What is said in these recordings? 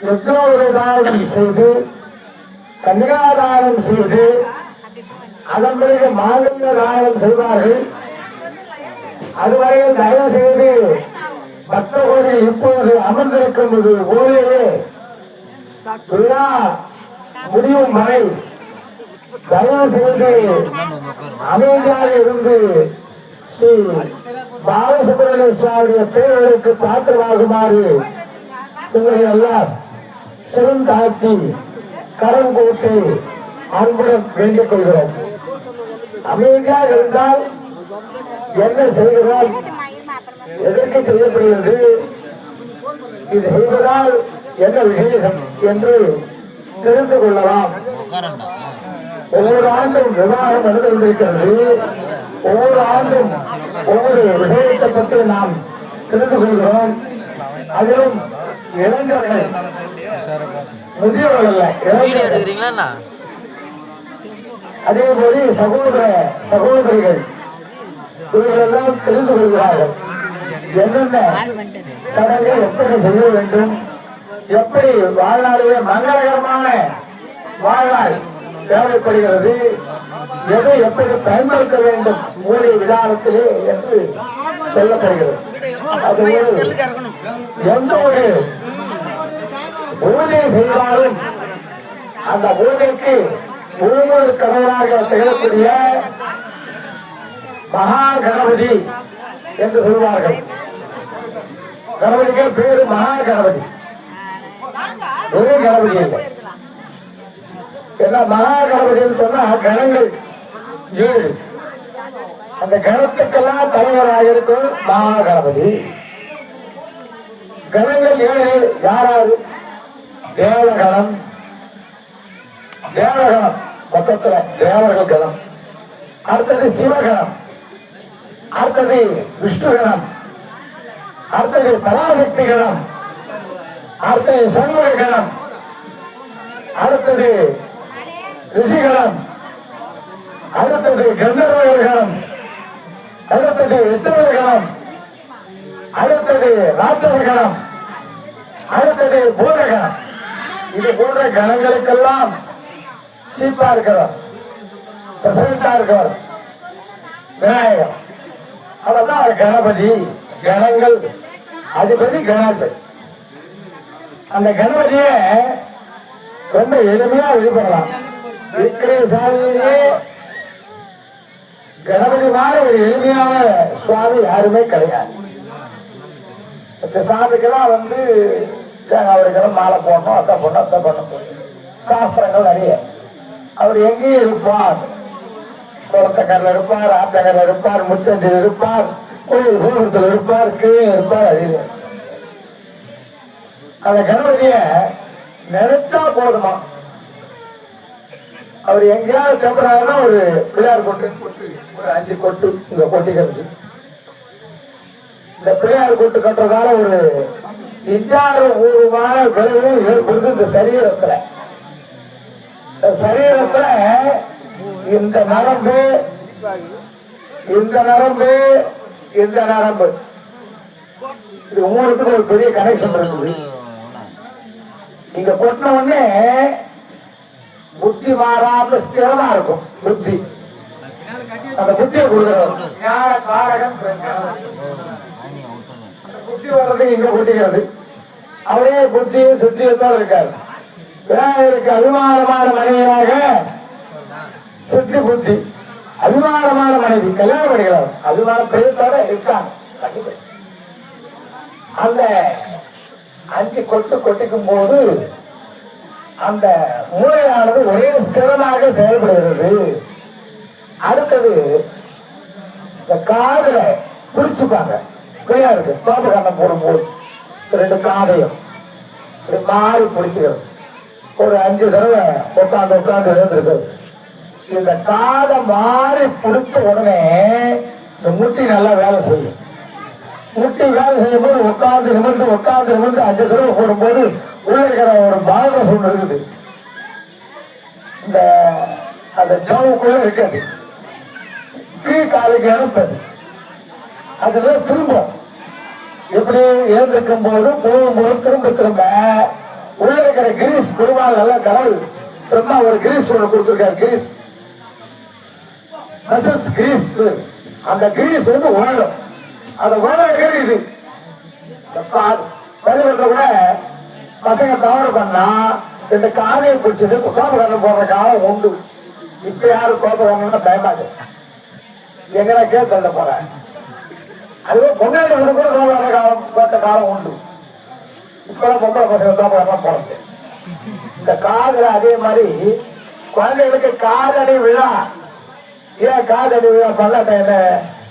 யஜ்னோபதானம் செய்து கன்னிகாதானம் செய்து அதன் பிறகு மாங்கல்ய தானம் செய்வார்கள். அதுவரையில் தயவு செய்து பக்தர்கள் இப்போது அமர்ந்திருக்கும் போதே விழா முடியும் வரை தயவு செய்து அமைதியாக இருந்து ஸ்ரீ பாலசுப்ரமணிய சுவாமிய பேர்களுக்கு பாத்திரமாகுமாறு உங்களை எல்லாம் சிறந்தாக்கி கரம் கூட்டி அன்புடன் வேண்டிக் கொள்கிறோம். அமைதியாக இருந்தால் என்ன செய்கிறோம், எதற்கு செய்யப்படுகிறது, இது செய்வதால் என்ன விசேஷம் என்று தெரிந்து கொள்ளலாம். ஒவ்வொரு ஆண்டும் விவாதம் நடந்து கொண்டிருக்கிறது. ஒவ்வொரு ஆண்டும் ஒவ்வொரு விஷயத்தை பற்றி நாம் தெரிந்து கொள்கிறோம். அதிலும் இளைஞர்கள், முதியவர்கள் அல்ல, அதே போல சகோதர சகோதரிகள் இவர்களெல்லாம் தெரிந்து கொள்கிறார்கள். என்னென்ன சடங்கு எப்படி செய்ய வேண்டும், எப்படி வாழ்நாளிலே மங்களகரமான வாழ்நாள் தேவைப்படுகிறது, எதை எப்படி பயன்படுத்த வேண்டும் மூலிகை விதானத்திலே என்று சொல்லப்படுகிறது. அது எந்த ஒரு பூஜை செய்தாலும் அந்த பூஜைக்கு ஒவ்வொரு கடவுளாக திகழக்கூடிய மகா கணபதி என்று சொல்வார்கள். கணபதிக்கு பேரு மகா கணபதி, ஒரே கணபதி இல்லை. ஏன்னா மகா கணபதினு சொன்னா கணங்கள் 7, அந்த கணத்துக்கெல்லாம் தலைவராக இருக்கும் மகா கணபதி. கணங்கள் 7 யாராவது? தேவகணம், தேவகணம் மொத்தத்துல தேவர்கள் கணம், அடுத்தது சிவகணம், அடுத்தது விஷ்ணுகணம், அடுத்தது பராசக்தி கணம், அடுத்தது சண்முக கணம், அடுத்தது ரிஷிகணம், அடுத்தது கந்தர்வகணம், அடுத்தது வித்திரகணம், அடுத்தது ராட்சசகணம், அடுத்தது பூதகணம். இது போன்ற கணங்களுக்கெல்லாம் சீப்பா இருக்கிறார், பிரசன்டா இருக்கிறார் விநாயகர். அதெல்லாம் கணபதி, கணங்கள் அதிபதி கணபதி. அந்த கணபதிய ரொம்ப எளிமையா வழிபடலாம். இருக்கிற சாமியிலே கணபதி மாதிரி ஒரு எளிமையான சுவாமி யாருமே கிடையாது. இந்த சாமிக்கெல்லாம் அவருக்கெல்லாம் மாலை போடணும், அத்தை பண்ணணும், அத்தை பண்ணணும், சாஸ்திரங்கள் நிறைய. அவர் எங்கேயும் இருப்பார், குளத்தக்கரில் இருப்பார், ஆத்தக்கரில் இருப்பார், முச்சந்தில் இருப்பார், கோயில் கோபுரத்தில் இருப்பார், கீழே இருப்பார், அழிவு. அந்த கணபதிய நினைச்சா போதுமா, அவர் எங்கேயாவது தம்புறாருன்னா ஒரு பிள்ளையார் கொட்டு, ஒரு 5 கொட்டு இங்க கொட்டிக்கிறது. இந்த பிள்ளையார் கொட்டு கட்டுறதால ஒரு விஞ்ஞானபூர்வமான விளைவு ஏற்படுது. இந்த சரீரத்துல இந்த நரம்பு, இந்த நரம்பு, இந்த நரம்பு, இது ஒவ்வொருத்துக்கும் ஒரு பெரிய கனெக்ஷன் இருக்குது. இங்க கொட்டின உடனே புத்தி மாறாம ஸ்திரமா இருக்கும். புத்தி, அந்த புத்தியை கொடுக்கிறது ஞான காரகம். புத்தி வர்றதுக்கு இங்க கொட்டிக்கிறது. அவரே புத்தியை சுற்றியத்தோடு இருக்காரு. விநாயகருக்கு அபிமானமான மனைவியாக சுற்றி புத்தி, அபிமானமான மனைவி கல்யாணம் பண்ணிக்கிறார். அபிமான பெயர்த்தோட இருக்காங்க. அந்த 5 கொட்டு கொட்டிக்கும் போது அந்த மூளையானது ஒரே ஸ்திரமாக செயல்படுகிறது. அடுத்தது இந்த காதுல பிடிச்சுப்பாங்க. பிள்ளையாருக்கு தோப்பு கண்ணம் போடும்போது 2 காதையும் மாறி பிடிச்சுக்கிறது. ஒரு 5 தடவை உட்காந்து இருந்திருக்கிறது. இந்த காதை மாறி பிடிச்ச உடனே இந்த முட்டி நல்லா வேலை செய்யும். முட்டி வேலை செய்யும் போது உட்காந்து நிமிர்ந்து 5 தடவை போடும்போது உள்ள இருக்கிற ஒரு பாகஸ் ஒன்று இருக்குது. இந்த அந்த ஜவுக்குள்ள இருக்காது, காலுக்கு இறப்பது. அதுதான் திரும்ப எப்படி ஏந்திருக்கும் போது போகும்போது திரும்ப உள்ள இருக்கிற கிரீஸ் பெருமாள் நல்ல கடவுள் பிரம்மா ஒரு கிரீஸ் ஒன்று கொடுத்திருக்காரு. கிரீஸ் அந்த கிரீஸ் வந்து உலகம் அந்த உலகம் இது பள்ளிக்கூடத்தை கூட பசங்க தவறு பண்ணா இந்த காலையை பிடிச்சிட்டு கோபகரணம் போடுற காலம் உண்டு. இப்ப யாரு கோபகரணம்னா பயமாது எங்கன்னா கேட்கல போற அதுவே பொன்னாடி கூட கோபகரண காலம் போட்ட காலம் உண்டு. இப்பெல்லாம் பொம்பளை பசங்க கோபகரணம் போறது. இந்த காதல அதே மாதிரி குழந்தைகளுக்கு காதணி விழா. ஏன் காதணி விழா பண்ணாட்ட என்ன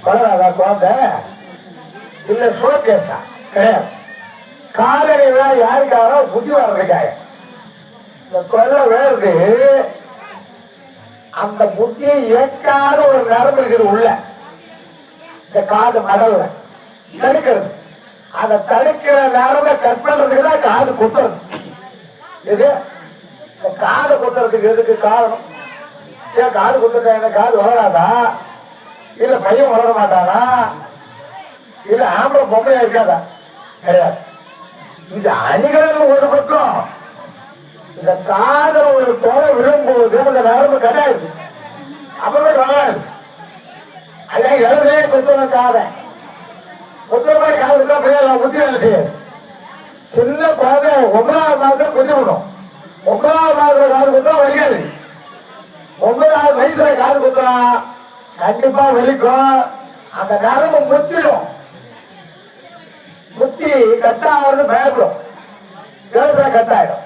வளராதா குழந்தை இல்ல சோகேஷா கிடையாது. காதணி விழா யாருக்காக புத்தி வர்றதுக்காக. இந்த கொலை வேறுது அந்த புத்தியை இயக்காத ஒரு நரம்பு இருக்குது உள்ள இந்த காது மடல்ல தடுக்கிறது. அதை தடுக்கிற நரம்பை கட் பண்றதுக்கு தான் காது குத்துறது. இது இந்த காது குத்துறதுக்கு எதுக்கு காரணம்? ஏன் காது குத்துற என்ன காது வளராதா? இல்ல பையன் வளர மாட்டானா? இல்ல ஆம்பளை பொம்பளையா இருக்காதா? கிடையாது. இது அணிகள் ஒரு பக்கம். இந்த காதல் ஒரு தொலை விழும்போது அந்த நரம்பு கிடையாது. அப்புறம் வராது. அதான் எழுதவே குத்துறோம் காதை குத்துற மாதிரி காது புத்தி செய்யாது. சின்ன குழந்தை 9வது மாதத்துல புத்தி விடும். 9வது மாதத்துல காது குத்தா வலிக்காது. 9வது வயசுல காது குத்துறா கண்டிப்பா வலிக்கும். அந்த நரம்பு முத்திடும். முத்தி கட்டாவது பயப்படும். விவசாயம் கட்டாயிடும்.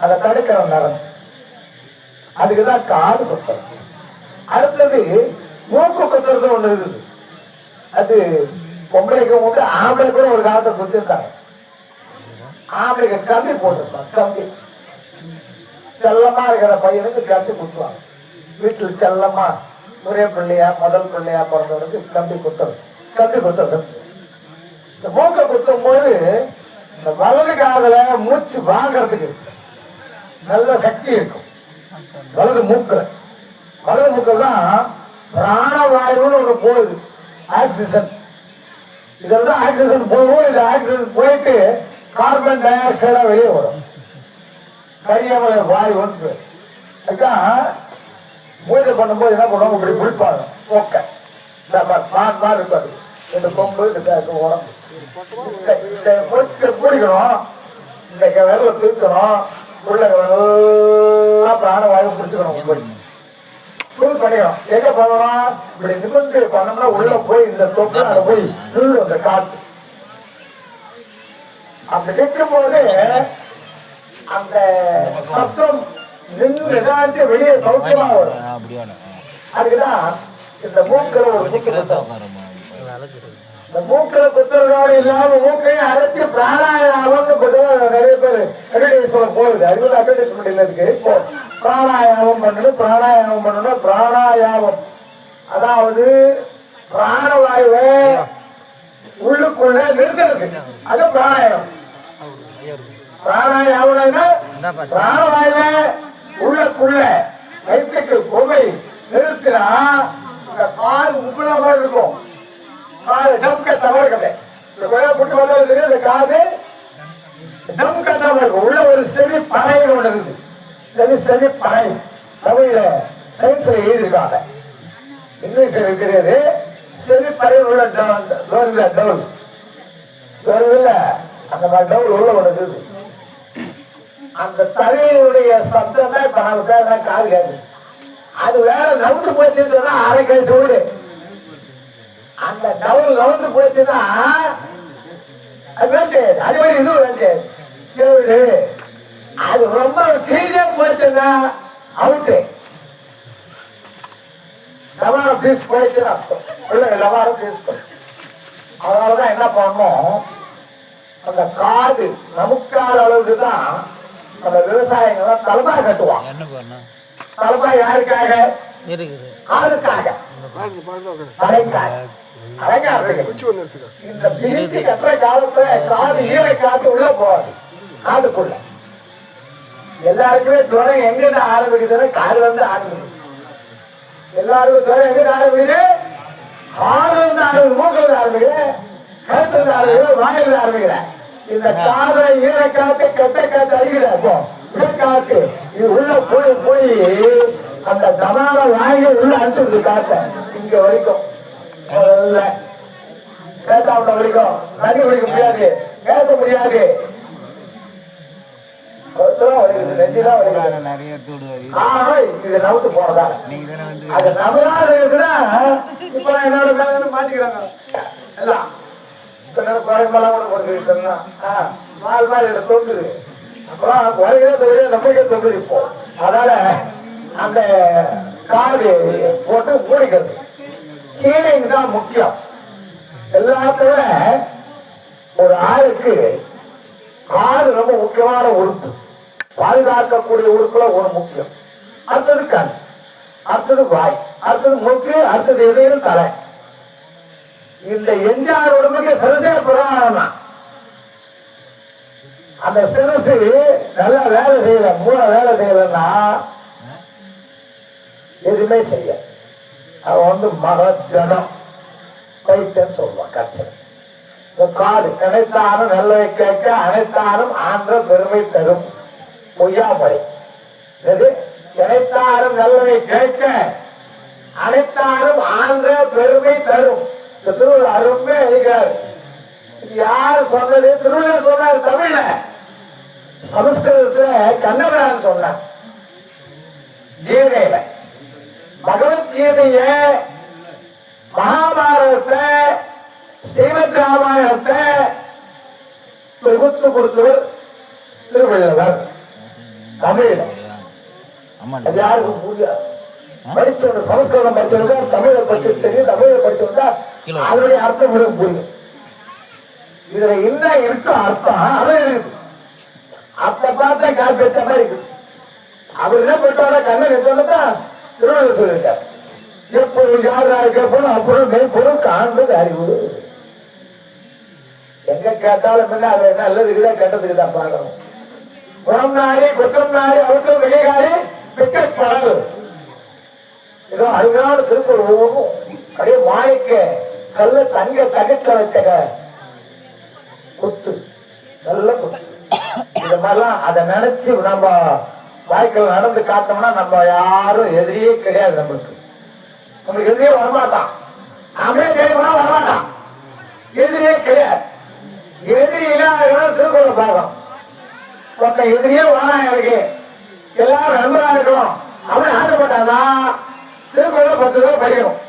அதை தடுக்கிற நரம்பு. அதுக்குதான் காது குத்துறது. அடுத்தது மூக்கு குத்துறது ஒண்ணு இருக்குது. அது பொம்பளைக்கும் உண்டு ஆம்பளைக்கும் ஒரு காலத்தை குத்திருக்காங்க. ஆம்பளைக்கு கம்பி போட்டிருப்பாங்க. கம்பி செல்லமா இருக்கிற பையனுக்கு கம்பி குத்துவாங்க. வீட்டில் செல்லமா ஒரே பிள்ளையா முதல் பிள்ளையா பிறந்தவனுக்கு கம்பி குத்துறது. கம்பி குத்துறது. இந்த மூக்கை குத்தும் போது இந்த வலது காதல மூச்சு வாங்கறதுக்கு நல்ல சக்தி இருக்கும். வலது மூக்கில் தான் பிராணவாயுன்னு ஒண்ணு போகுது. ஆக்சிஜன் இதெல்லாம் ஆக்சிஜன் போகும். இந்த ஆக்சிஜன் போயிட்டு கார்பன் டை ஆக்சைடா வெளியே வரும். கரியமலை வாயு ஒன்று. அதுதான் பூஜை பண்ணும்போது என்ன பண்ணுவாங்க? இப்படி குளிப்பாங்க. ஓகே இருக்காது. இந்த கொம்பு இந்த உடம்பு குடிக்கணும். இந்த விரல தூக்கணும். உள்ள பிராணவாயு பிடிச்சுக்கணும். ஃபுல் பண்ணிக்கணும். எங்க பண்ணணும்? இப்படி நிமிர்ந்து பண்ணோம்னா உள்ள போய் இந்த தொப்புல போய் நின்று அந்த காத்து அப்படி நிற்கும் போது அந்த சத்தம் நின்று எதாச்சும் வெளியே சௌக்கியமா வரும். அதுக்குதான் இந்த மூக்கில ஒரு இந்த மூக்கில குத்துறதோடு இல்லாம மூக்கையும் அரைச்சி பிராணாயாமம்னு நிறைய பேர் அட்வர்டைஸ்மெண்ட் போகுது. அது வந்து அட்வர்டைஸ்மெண்ட் இருக்கு. இப்போ பிராணாயாமம் பண்ணணும். பிராணாயாமம் அதாவது பிராணவாயுவை உள்ளுக்குள்ள நிறுத்துறது. அது பிராணாயாமம். பிராணாயாமம்னா பிராணவாயுவை உள்ளுக்குள்ள வயிற்றுக்கு பொம்மை நிறுத்தினா இந்த கால் உப்புல மாதிரி இருக்கும். காது டம் கட்டாம இருக்கல. இந்த புட்டு வந்தது இந்த காது டம் கட்டாம இருக்கும். உள்ள ஒரு செவி பறை ஒன்று இருக்குது. இது செவி பறை. தமிழ்ல சயின்ஸ்ல எழுதியிருக்காங்க. இங்கிலீஷ்ல இருக்கிறது செவி பறை உள்ள டவுல் அந்த மாதிரி டவுல் உள்ள ஒன்று இருக்குது. அந்த தலையுடைய சப்தம் தான் இப்ப நமக்கு காது கேட்கு. அது வேற நவுந்து போச்சுன்னு சொன்னா அரை கை சூடு. அந்த டவுல் நவுந்து போச்சுன்னா அது வேண்டியது. அதே மாதிரி இதுவும் வேண்டியது சூடு. அது ரொம்ப கீழே போச்சுன்னா அவுட்டு. லவாரம் பீஸ் போயிடுச்சுன்னா லவாரம் பீஸ் போய். அதனாலதான் என்ன பண்ணணும்? அந்த காது நமக்காத அளவுக்கு தான் அந்த விவசாயிகள் தலைமாய் கட்டுவாங்க. தலைமாய் யாருக்காக? காதுக்காக, தலைக்காக. இந்த பிரித்து கட்டுற காலத்துல காது ஈரை காத்து உள்ள போவாது. காதுக்குள்ள எல்லாருக்குமே துறை எங்கிட்ட ஆரம்பிக்குதுன்னா காது வந்து ஆரம்பிக்குது. எல்லாருக்கும் துறை எங்கிட்ட ஆரம்பிக்குது? காது வந்து ஆரம்பிக்குது. மூக்கில் ஆரம்பிக்குது, கழுத்துல ஆரம்பிக்குது, வாயில ஆரம்பிக்கிற. இந்த காதை ஈரை காத்து கட்டை காத்து அடிக்குது. அப்போ காத்து இது உள்ள போய் அந்த தமால வாங்கி உள்ள அனுப்பிச்சு காத்த இங்க வரைக்கும் கேட்டாவுல வரைக்கும் தண்ணி குடிக்க முடியாது, பேச முடியாது. இது நவுத்து போனதா அது நம்மளால இருக்குன்னா இப்ப என்னோட மாட்டிக்கிறாங்க எல்லாம் நாலு நாள் தொங்குது. அப்புறம் நம்மளுக்கே தொங்குது. இப்போ அதனால அந்த காடு போட்டு மூடிக்கிறது கீழிங் தான் முக்கியம். எல்லாத்தோட ஒரு ஆளுக்கு காது ரொம்ப முக்கியமான உறுப்பு, பாதுகாக்கக்கூடிய உறுப்புல ஒரு முக்கியம். அடுத்தது கண், அடுத்தது வாய், அடுத்தது மூக்கு, அடுத்தது எதையும் தலை. இந்த எஞ்சாறு உடம்புக்கு சிறசே பிரதானம் தான். அந்த சிறசு நல்லா வேலை செய்யல, மூளை வேலை செய்யலன்னா எதுவுமே செய்ய. அவன் மகஜனம் பைத்தன்னு சொல்லுவான். கட்சி இந்த காது நினைத்தாலும் நல்லவை கேட்க அனைத்தாலும் ஆன்ற பெருமை தரும் பொய்யாமலை. நினைத்தாலும் நல்லவை கேட்க அனைத்தாலும் ஆன்ற பெருமை தரும். இந்த திருவள்ளுவர் அருமை எழுதுகிறார். இது யாரு சொன்னது? திருவள்ளுவர் சொன்னார். தமிழ்ல சமஸ்கிருதத்துல கண்ணபிரான் சொன்னார். கீதையில பகவத்கீதைய மகாபாரதத்தை ஸ்ரீமத் ராமாயணத்தை தொகுத்து கொடுத்தவர் திருவள்ளுவர். தமிழ் அது யாருக்கும் புரியாது. படிச்சவங்க சமஸ்கிருதம் படிச்சவங்க தமிழை பற்றி தெரியும், தமிழை படிச்சவங்க அதனுடைய அர்த்தம் புரியும். இதுல என்ன இருக்கும் அர்த்தம் அது இருக்குது. அத்தை பார்த்தா கால் பேச்ச மாதிரி இருக்குது. அவர் என்ன போட்டோட கண்ணன் சொன்னதான் திருவள்ளுவர் சொல்லியிருக்கார். எப்பொருள் யாரா இருக்கப்போதும் அப்பொருள் மெய்ப்பொருள் காண்பது அறிவு. எங்க கேட்டாலும் என்ன அது என்ன நல்லதுக்குதான் கெட்டதுக்குதான் பார்க்கணும். குணம் நாரி குற்றம் நாரி அவற்று மிகைகாரி பிக்கல். ஏதோ அருமையான திருக்குறள் ஒவ்வொன்றும் அப்படியே மாணிக்க கல்ல தங்க தகச்ச வச்ச குத்து, நல்ல குத்து. இந்த மாதிரிலாம் அதை நினைச்சு நம்ம வாழ்க்கையில் நடந்து காட்டோம்னா நம்ம யாரும் எதிரியே கிடையாது. நம்மளுக்கு எதிரியே வரமாட்டான். நாமே தெரியுமா வரமாட்டான். எதிரியே கிடையாது. எதிரி இல்லாத திருக்குறளை பார்க்கணும். ஒருத்த எதிரியே வாங்க எனக்கு எல்லாரும் நண்பரா இருக்கணும் அப்படின்னு ஆசைப்பட்டாதான் திருக்குறளை 10 ரூபாய் படிக்கணும்.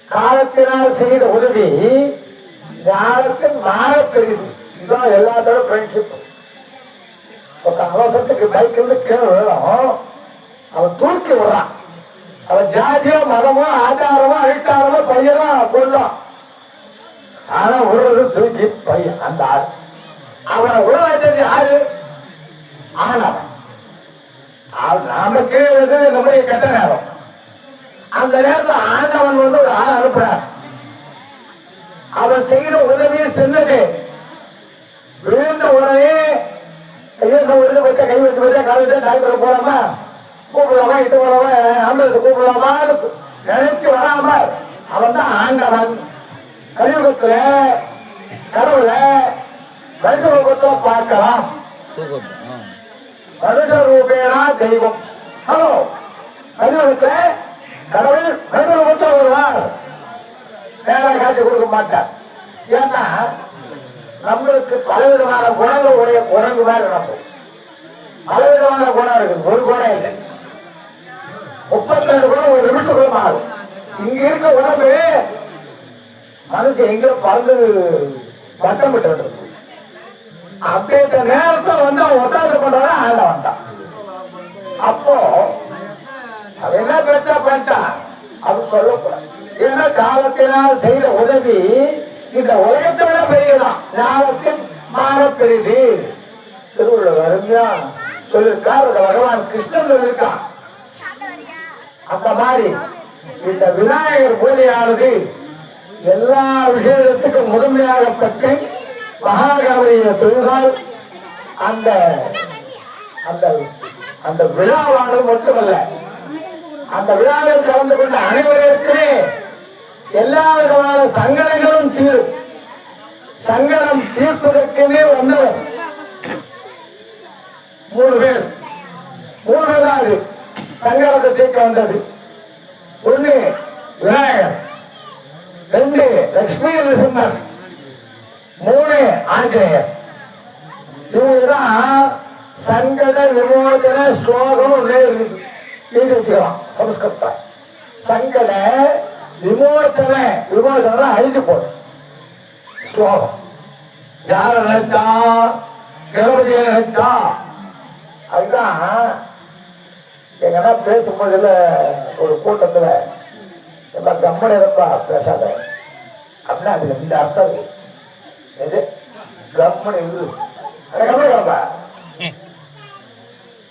காலத்தினால் செய்த உதவி ஞானத்தின் மாற பெரிது. இதுதான் எல்லாத்தோட ஃப்ரெண்ட்ஷிப். அவசரத்துக்கு பைக் இருந்து கீழே விழணும், அவன் தூக்கி விடுறான். அவன் ஜாதியோ மதமோ ஆச்சாரமோ அழித்தாரமோ பையனோ கொள்ளும். ஆனா விடுறது தூக்கி பையன் அந்த ஆள். அவனை உழ வச்சது யாரு? ஆனவன். நாம கீழே நம்முடைய கெட்ட நேரம். அந்த நேரத்தில் ஆண்டவன் ஒரு ஆள் அனுப்புறார். அவன் செய்த உதவியை சென்னது விழுந்த உடனே வச்சா கை வச்சு வச்சா காலேஜ் டாக்டர் போலாமா, கூப்பிடலாமா, இட்டு போலாமா, ஆம்புலன்ஸ் கூப்பிடலாமான்னு நினைச்சு வராம அவன் தான் ஆண்டவன். கலியுகத்துல கடவுள மனித ரூபத்துல பார்க்கலாம். மனுஷ ரூபேனா தெய்வம். ஹலோ, கலியுகத்துல கடவுள் மனித ரூபத்தில் வருவார். நேரம் காட்சி கொடுக்க மாட்டார். ஏன்னா நம்மளுக்கு பலவிதமான குணங்கள் உடைய குரங்கு மாதிரி நம்ம பலவிதமான குணம் இருக்குது. ஒரு குணம் இல்லை, 32 குணம் ஒரு நிமிஷத்துக்குள்ள மாறும். இங்க இருக்க உடம்பு மனசு எங்க பறந்து வட்டம் விட்டு அப்படின்ற நேரத்தை வந்து அவன் ஒத்தாசை பண்றவன் ஆண்ட வந்தான். அப்போ அவன் என்ன பேச்சா பண்ணிட்டான் அப்படின்னு சொல்லக்கூடாது. ஏன்னா காலத்தினால் செய்த உதவி இந்த உலகத்தை விட பெரியதான். ஞானத்தின் மாற பெரிது. திருவள்ளுவர் அருமையா சொல்லியிருக்கார். பகவான் கிருஷ்ணன் சொல்லியிருக்கான். அந்த மாதிரி இந்த விநாயகர் பூஜையானது எல்லா விஷயத்துக்கும் முதன்மையாகப்பட்டு மகாகவிய தொழில்கள் அந்த அந்த அந்த விழாவானது மட்டுமல்ல, அந்த விழாவில் கலந்து கொண்ட அனைவருக்குமே எல்லா விதமான சங்கடங்களும் தீரும். சங்கடம் தீர்ப்பதற்கே வந்தவர் 3 பேர். 3 பேர் தான் அது சங்கடத்தை தீர்க்க வந்தது. 1 விநாயகர், 2 லட்சுமி நரசிம்மர், 3 ஆஞ்சநேயர். இவங்கதான் சங்கட விமோசன ஸ்லோகம் எழுதி வச்சுக்கலாம் சமஸ்கிருத. சங்கட விமோசன விமோசன அழிஞ்சு போடும் ஸ்லோகம். யார நினைச்சா கணபதியை நினைச்சா. அதுதான் எங்கன்னா பேசும்போதுல ஒரு கூட்டத்துல எல்லாம் கம்மன் இருப்பா பேசாத அப்படின்னா அதுக்கு இந்த அர்த்தம் எது கம்மன் இரு கம்மன் கிளம்பா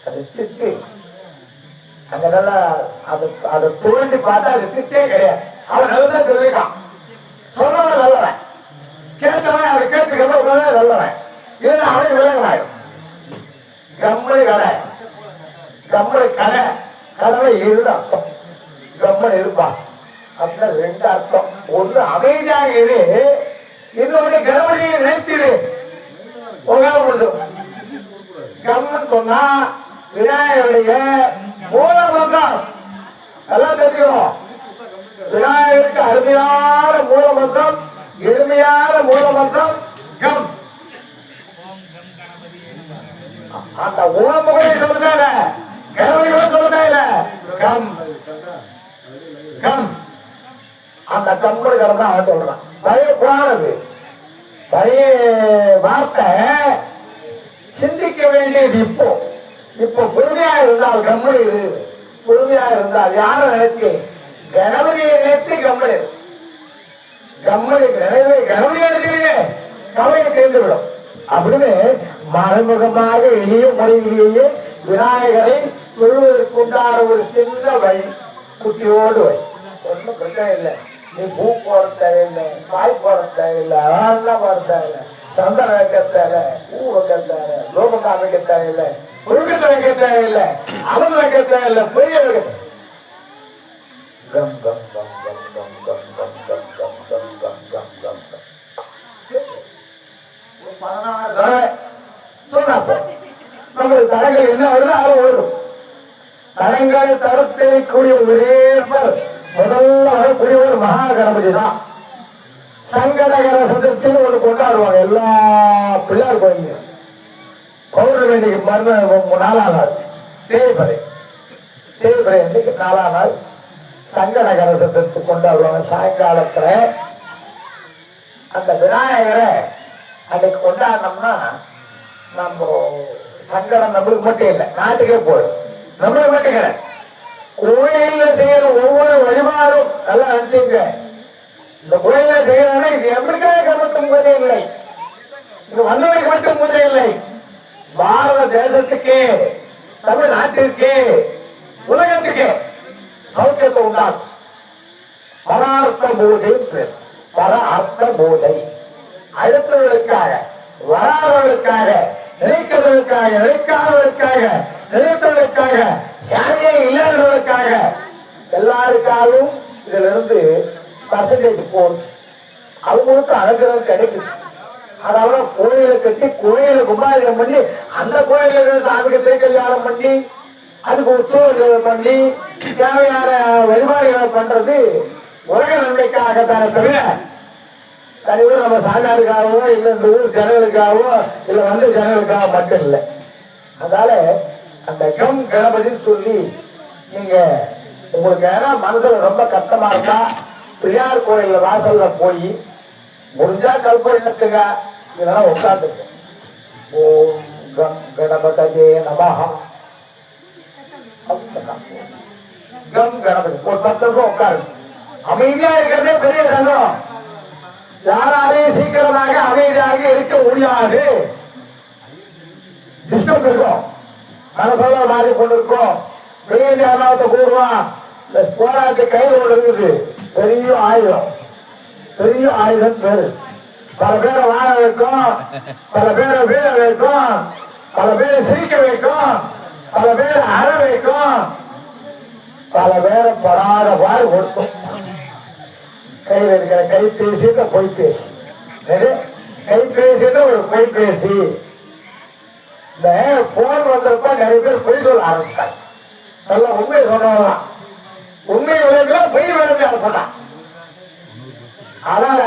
அது திட்டு அங்க நல்லா அதை தோண்டி பார்த்தா அது திட்டே கிடையாது. அவன் நல்லதான் சொல்லிருக்கான். சொன்னவன் நல்லவன், கேட்டவன் அவரை கேட்டு கம்மன் நல்லவன். ஏன்னா அவனுக்கு விலங்காயும் கம்மனு கடை கம்மனு கடை கடவை இரு அர்த்தம். கம்மன் இருப்பா அப்படின்னா 2 அர்த்தம். 1 அமைதியாக இரு, இன்னொரு கணபதியை நினைத்திரு. கம்மன் சொன்னா விநாயகருடைய மூல மந்திரம் எல்லாம் தெரியும். விநாயகருக்கு அருமையான மூல மந்திரம், எளிமையான மூல மந்திரம் கம். அந்த ஓமுகை சொல்றத கணவனை சொல்றத கம் கம். அந்த கம்பளி கடந்த அவன் சொல்றான். பழைய புராணது பழைய வார்த்தை சிந்திக்க வேண்டியது. இப்போ பொறுமையா இருந்தால் கம்பளி, பொறுமையா இருந்தால் யாரை நினைத்து கணபதியை நினைத்து கம்பளி கம்பளி கணபதியை நினைக்கிறீங்க கவலையை தெரிந்துவிடும் அப்படின்னு மறைமுகமாக எளிய முறையிலேயே விநாயகரை தொழுவதற்குண்டான ஒரு சின்ன வழி. குட்டியோடு வை, ஒன்றும் பிரச்சனை இல்லை. நீ பூ போட தேவையில்லை, காய் போட தேவையில்லை, அதெல்லாம் போட தேவையில்லை, சந்தனம் வைக்க தேவை, பூ வைக்க தேவை, லோகக்கா வைக்க தேவையில்லை, புழுக்கத்தை வைக்க தேவையில்லை, அவன் வைக்க தேவையில்லை, பொய்ய வைக்க come come come come come come come come come come come come come come 16 தடவை சொன்னா நம்மளுக்கு தடங்கள் என்ன வருது அது ஓடும். தடங்களை தடுத்தக்கூடிய ஒரே முதல்ல வரக்கூடிய ஒரு மகா கணபதி தான். சங்கடகர சதுர்த்தின்னு ஒன்று கொண்டாடுவாங்க எல்லா பிள்ளையார் கோயிலையும். பௌர்ணமிக்கு மறுநாள் 4ஆம் நாள் தேய்பிறை அன்னைக்கு 4ஆம் நாள் சங்கடகர சதுர்த்தி கொண்டாடுவாங்க. சாயங்காலத்துல அந்த விநாயகரை அன்னைக்கு கொண்டாடினோம்னா நம்ம சங்கடம் நம்மளுக்கு மட்டும் இல்லை, நாட்டுக்கே போயிடும். நம்மளுக்கு மட்டும் கிடையாது. கோயில்ல செய்யற ஒவ்வொரு வழிபாடும் நல்லா நினைச்சுங்க. இந்த கோயில செய்யறதுனா இது எவருக்காக மட்டும் பூஜை இல்லை, இது வந்தவருக்கு மட்டும் பூஜை இல்லை. பாரத தேசத்துக்கே, தமிழ்நாட்டிற்கே, உலகத்துக்கே சௌக்கியத்தை உண்டாகும். பரார்த்த பூஜை, பர அர்த்த பூஜை. அடுத்தவர்களுக்காக, வராதவர்களுக்காக, நினைக்கிறவர்களுக்காக, நினைக்காதவர்களுக்காக, நினைத்தவர்களுக்காக, சாமியே இல்லாதவர்களுக்காக, எல்லாருக்காகவும் இதுல இருந்து பர்சன்டேஜ் போடும். அவங்களுக்கு அனுகிரகம் கிடைக்குது. அதாவது கோயிலை கட்டி கோயிலை கும்பாரியம் பண்ணி அந்த கோயில சாமிக்கு திருக்கல்யாணம் பண்ணி அதுக்கு உற்சவங்கள் பண்ணி தேவையான வழிபாடுகளை பண்றது உலக நன்மைக்காகத்தானே தவிர தனிவர் நம்ம சாமியாருக்காகவோ இல்லை இந்த ஊர் ஜனங்களுக்காகவோ இல்லை வந்து ஜனங்களுக்காக மட்டும் இல்லை. அதனால அந்த கம் கணபதினு சொல்லி நீங்க உங்களுக்கு ஏன்னா மனசுல ரொம்ப கஷ்டமா இருக்கா பிள்ளையார் கோயில்ல வாசல்ல போய் முடிஞ்சா கல்பனைத்துங்க இதெல்லாம் உட்காந்துருக்கும். ஓம் கம் கணபதே நமஹா கம் கணபதி ஒரு 10 நிமிஷம் உட்காரு. அமைதியா இருக்கிறதே பெரிய தங்கம். யாராலையும் சீக்கிரமாக அமைதியாக இருக்க முடியாது. டிஸ்டர்ப் இருக்கும், மனசெல்லாம் மாறி கொண்டிருக்கும். பெரிய ஞாபகத்தை கூடுவான். இந்த போராட்ட கையில் ஒன்று இருக்குது, பெரிய ஆயுதம். பெரிய ஆயுதம் பேரு பல பேரை வாழ வைக்கும், பல பேரை வீழ வைக்கும், பல பேரை சிரிக்க வைக்கும், பல பேரை அற வைக்கும், பல பேரை படாத வாய் கொடுத்தும். கையில் இருக்கிற கைபேசி பொய்பேசி கைபேசின்னு ஒரு கைபேசி. இந்த போன் வந்தப்ப நிறைய பேர் பொய் சொல்ல ஆரம்பிச்சாங்க. நல்லா உண்மையை சொன்னவங்களாம் உண்மை விளைவுலாம் பொய் விளைவு போட்டான். அதனால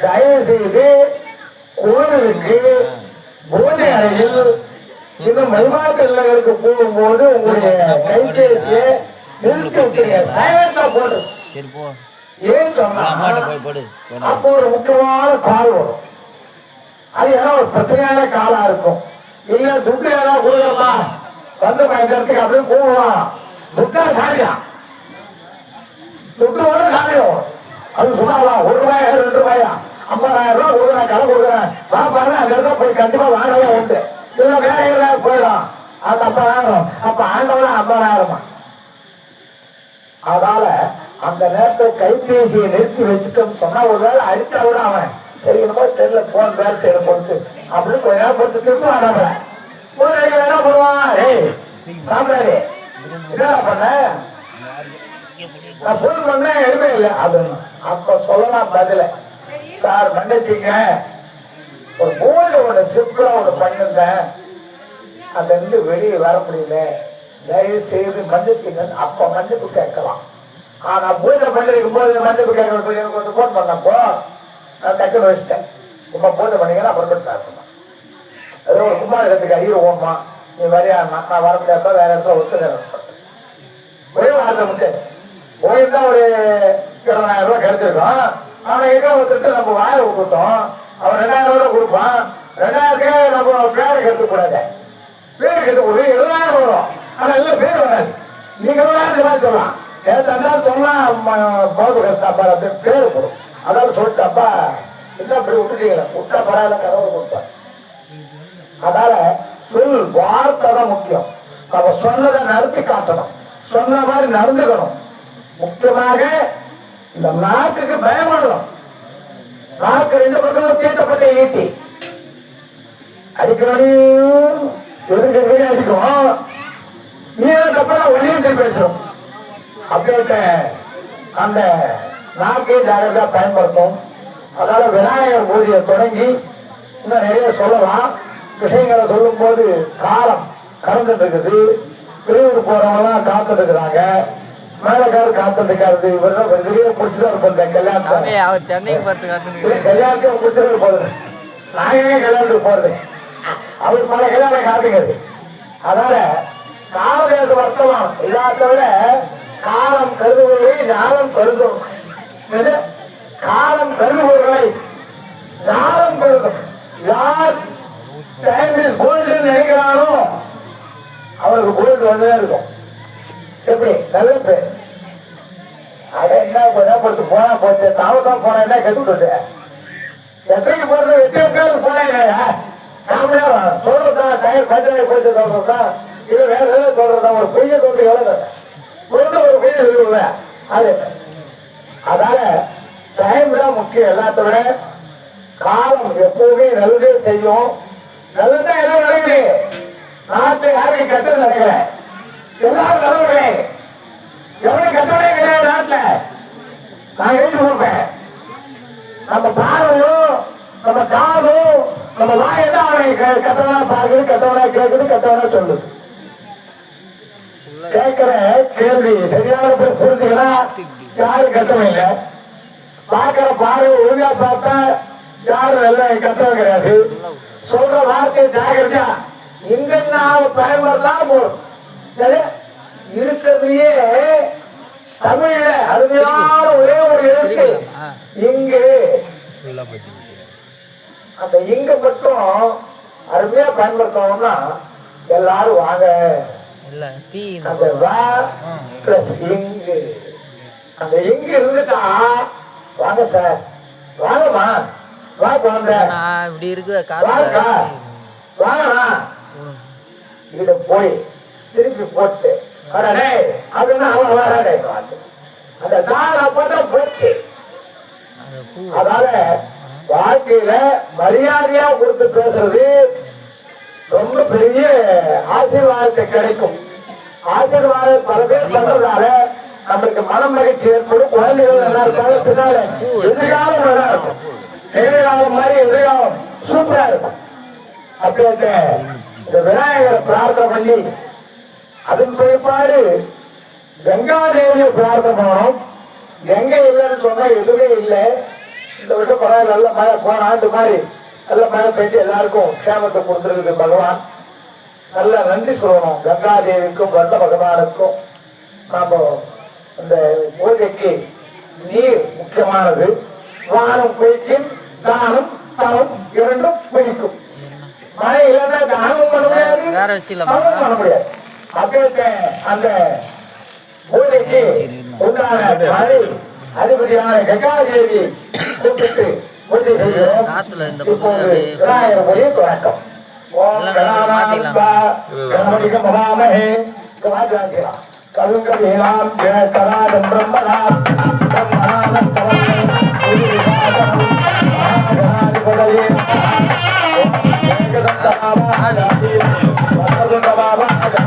தயவு செய்து கோவிலுக்கு போதை அறையில் இன்னும் மெல்மாட்டு போகும்போது உங்களுடைய கைபேசியை நிறுத்தி வைக்கிறீங்க. சைலண்டா போடு. ஏன் சொன்னா அப்போ ஒரு முக்கியமான கால் வரும். அது ஏன்னா ஒரு பிரச்சனையான காலா இருக்கும். இல்ல துட்டு ஏதாவது கொடுக்கணுமா வந்து பயன்படுத்துக்கு அப்படின்னு கூடுவான். துட்டா சாடியான் துட்டோட சாடியும். அது சொன்னாலாம் 1 ரூபாயா 2 ரூபாயா 50,000 ரூபாய் கொடுக்குறேன் கடை கொடுக்குறேன் பாப்பாரு அந்த இடத்துல போய் கண்டிப்பா வாங்கவே உண்டு. இல்ல வேற ஏதாவது போயிடும் அது 50,000. அப்ப ஆண்டவனா 50,000. அதனால அந்த நேரத்தில் கைபேசியை நிறுத்தி வச்சுட்டோம் சொன்னா ஒரு வேலை அடித்தா விட அவன் சரி என்னமோ தெரியல போன் வேலை செய்ய போட்டு அப்படின்னு கொஞ்ச நேரம் பொறுத்து திரும்ப ஆடாமல என்ன பண்ணுவான். ஏய் சாப்பிடாரு என்னடா பண்ண நான் போன் பண்ண எதுவுமே இல்லை அப்படின்னு அப்ப சொல்லலாம் பதில. சார் மன்னிச்சிங்க ஒரு போர்டு சிம்பிளா பண்ணிருந்தேன் அந்த இருந்து வெளியே வர முடியல தயவு செய்து மன்னிச்சிங்கன்னு அப்ப மன்னிப்பு கேட்கலாம். ஆனா பூஜை பண்ணிருக்கும் போது மன்னிப்பு கேட்க எனக்கு போன் பண்ணப்போ நான் டக்குன்னு வச்சுட்டேன். ரொம்ப பூஜை பண்ணீங்கன்னா அப்புறமேட்டு பேசணும். ஏதோ ஒரு கும்பாரத்துக்கு ஐயர் ஓணுமா நீ வரையாடுனா நான் வர முடியாத வேற இடத்துல ஒத்துக்க ஒரே வார்த்தை முடிச்சாச்சு. போயிருந்தா ஒரு 20,000 ரூபாய் கிடைச்சிருக்கோம். ஆனா எங்க ஒருத்தருக்கு நம்ம வாயை விட்டுட்டோம். அவன் 2,000 ரூபாய் கொடுப்பான். 2,000க்கே நம்ம பேரை கெடுக்க கூடாது. பேரை கெடுக்க கூடாது 20,000 வரும். ஆனா எல்லாம் பேர் வராது. நீங்க 20,000 ரூபாய் சொல்லலாம் சொல்லலாம் பாபு கருத்தாப்பா அப்படின்னு பேரு போடும். அதாவது சொல்லிட்டாப்பா என்ன அப்படி விட்டுட்டீங்களா விட்டா பரவாயில்ல கடவுள் கொடுப்பார். அதனால சொல் வார்த்தை தான் முக்கியம். நம்ம சொன்னதை நடத்தி காட்டணும். சொன்ன மாதிரி நடந்துக்கணும். முக்கியமாக இந்த நாட்டுக்கு பயப்படணும். நாக்கு 2 பக்கமும் தீட்டப்பட்ட ஈட்டி அடிக்கணும் எதிர்க்க அடிக்கும். ஈரத்தப்ப ஒளியும் திருப்பி வச்சிடும். அப்படின்ட்ட அந்த நாக்கை ஜாகிரதா பயன்படுத்தும். அதனால விநாயகர் பூஜையை தொடங்கி இன்னும் நிறைய சொல்லலாம். விஷயங்களை சொல்லும் போது காலம் கடந்துட்டு இருக்குது. வெளியூர் போறவங்க காத்துட்டு இருக்கிறாங்க. மேலக்காரு காத்துட்டு இருக்காரு. இவரெல்லாம் வெளியே பிடிச்சிட்டு இருப்பேன் கல்யாணத்தை பிடிச்சிட்டு போறது. நாங்களே கல்யாணத்துக்கு போறது அவர் பல கல்யாணம் காத்துக்கிறது. அதனால காலதேச வர்த்தமானம் எல்லாத்த விட காலம் கருதுவதை ஞானம் கருதும். காலம் கருதுபவர்களை ஞானம் கருதும். யார் டைம் இஸ் கோல்டு நினைக்கிறானோ அவருக்கு கோல்டு வந்துதான் இருக்கும். எப்படி நல்ல பேர் அட என்ன பொறுத்து போனா போச்சு தாமசம் போனா என்ன கட்டுவிட்டு எத்தனைக்கு போறது எத்தனை போனேன் காமெடியா சொல்றதா டயர் பஞ்சராகி போச்சு சொல்றதா இல்ல வேற ஏதாவது சொல்றதா ஒரு பொய்ய சொல்றது எவ்வளவு பொருள் ஒரு பொய்ய சொல்லுவேன். அது அதனால டைம் தான் முக்கியம். எல்லாத்த விட காலம் எப்பவுமே நல்லதே செய்யும். நல்லதான் எல்லாம் நடக்குது. நாட்டை யாருக்கு கட்டணம் நடக்கல எல்லாரும் நல்லவர்களே. எவ்வளவு கட்டணே கிடையாது நாட்டுல. நான் எழுதி கொடுப்பேன். நம்ம பார்வையும் நம்ம காதும் நம்ம வாயதான் அவனை கட்டவனா பார்க்குது கட்டவனா கேட்குது கட்டவனா சொல்லுது. கேட்கிற கேள்வி சரியான பேர் புரிஞ்சுக்கிறா யாரும் கட்டவன் இல்லை. பார்க்கிற பார்வை ஒழுங்கா பார்த்தா யாரும் நல்ல கட்டவன் கிடையாது. சொல்ற வார்த்தையை ஜாகிரதா இங்க பயன்படுத்தலாம் போடும். இருக்கிறதுலயே தமிழ்ல அருமையான ஒரே ஒரு எழுத்து இங்கு. அந்த இங்க மட்டும் அருமையா பயன்படுத்தணும்னா எல்லாரும் வாங்க. அந்த வா பிளஸ் இங்கு அந்த இங்கு இருந்துட்டா வாங்க சார் வாங்கம்மா வா குழந்தை இப்படி இருக்கு வாங்கண்ணா இத போய் திருப்பி போட்டு அப்படின்னா அவன் வராடே அந்த நாளை போட்டா போச்சு. அதனால வாழ்க்கையில மரியாதையா கொடுத்து பேசுறது ரொம்ப பெரிய ஆசீர்வாதத்தை கிடைக்கும். ஆசீர்வாதம் பல பேர் பண்றதால நம்மளுக்கு மன மகிழ்ச்சி ஏற்படும். குழந்தைகள் நல்லா இருப்பாங்க. பின்னால எதிர்காலம் நல்லா இருக்கும். நிகழ்காலம் மாதிரி எதிர்காலம் சூப்பரா இருக்கும். அப்படியே இந்த விநாயகரை பிரார்த்தனை பண்ணி அதன் பிற்பாடு கங்காதேவியை பிரார்த்தனை பண்ணணும். கங்கை இல்லைன்னு சொன்னா எதுவுமே இல்லை. இந்த வருஷம் பரவாயில்ல, நல்ல மழை, போன ஆண்டு மாதிரி நல்ல மழை பெய்து எல்லாருக்கும் க்ஷேமத்தை கொடுத்துருக்குது பகவான். நல்ல நன்றி சொல்லணும் கங்காதேவிக்கும் வந்த பகவானுக்கும். நாம இந்த பூஜைக்கு நீர் முக்கியமானது. வானம் குளிக்கும், தானம் தனம் இரண்டும் குளிக்கும். மழை இல்லைன்னா தானமும் பண்ண முடியாது, தவம் பண்ண முடியாது. அப்படியே அந்த பூஜைக்கு உண்டான மழை அதிபதியான கங்காதேவி கூப்பிட்டு பூஜை செய்கிறோம். இப்போது விநாயகர் மொழியை தொடக்கம். ஓம் கணபதிகம் பவாமஹே கவாச்சாரியாம் கவிங்கரீனாம் ஜெயகராஜம் பிரம்மணாம் பிரம்மணாம் கவசம் குருவிவாதம் மகாகணாதிபதயே ஏகதந்தமாவாதி வசதுண்டமாவாதி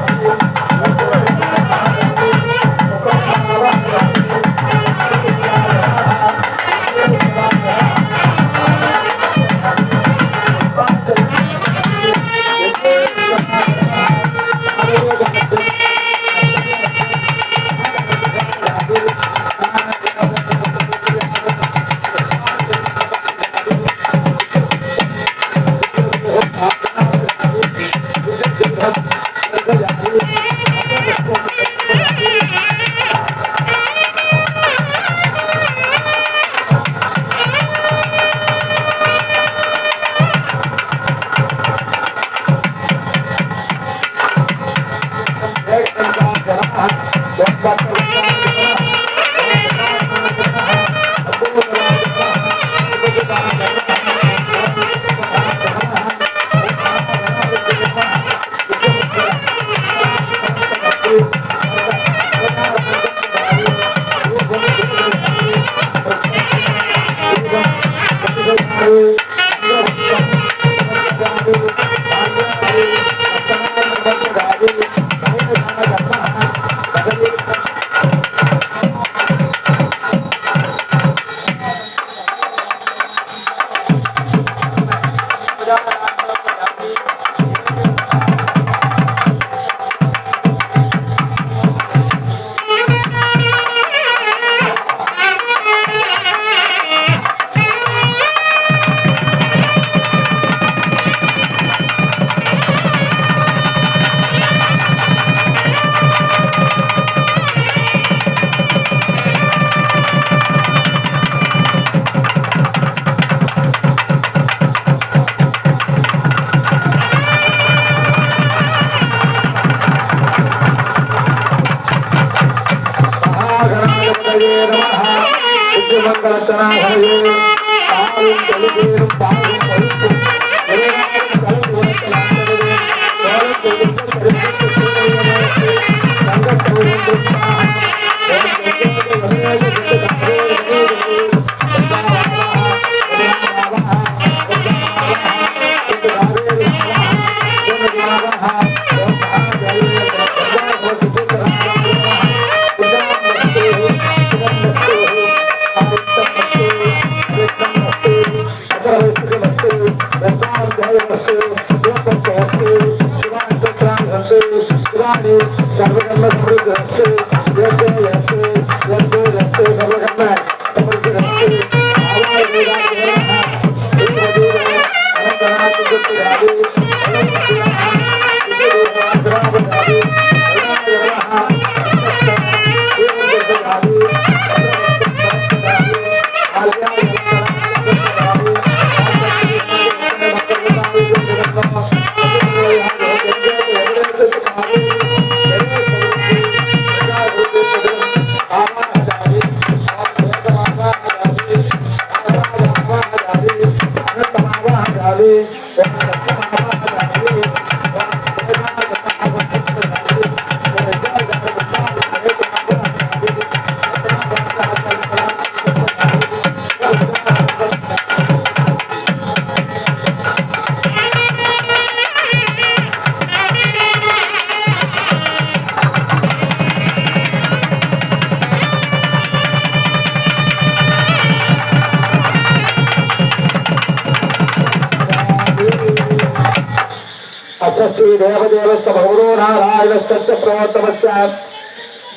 षष्ठी देवदेवस्य भगवतो नारायणस्य प्रवर्तमस्य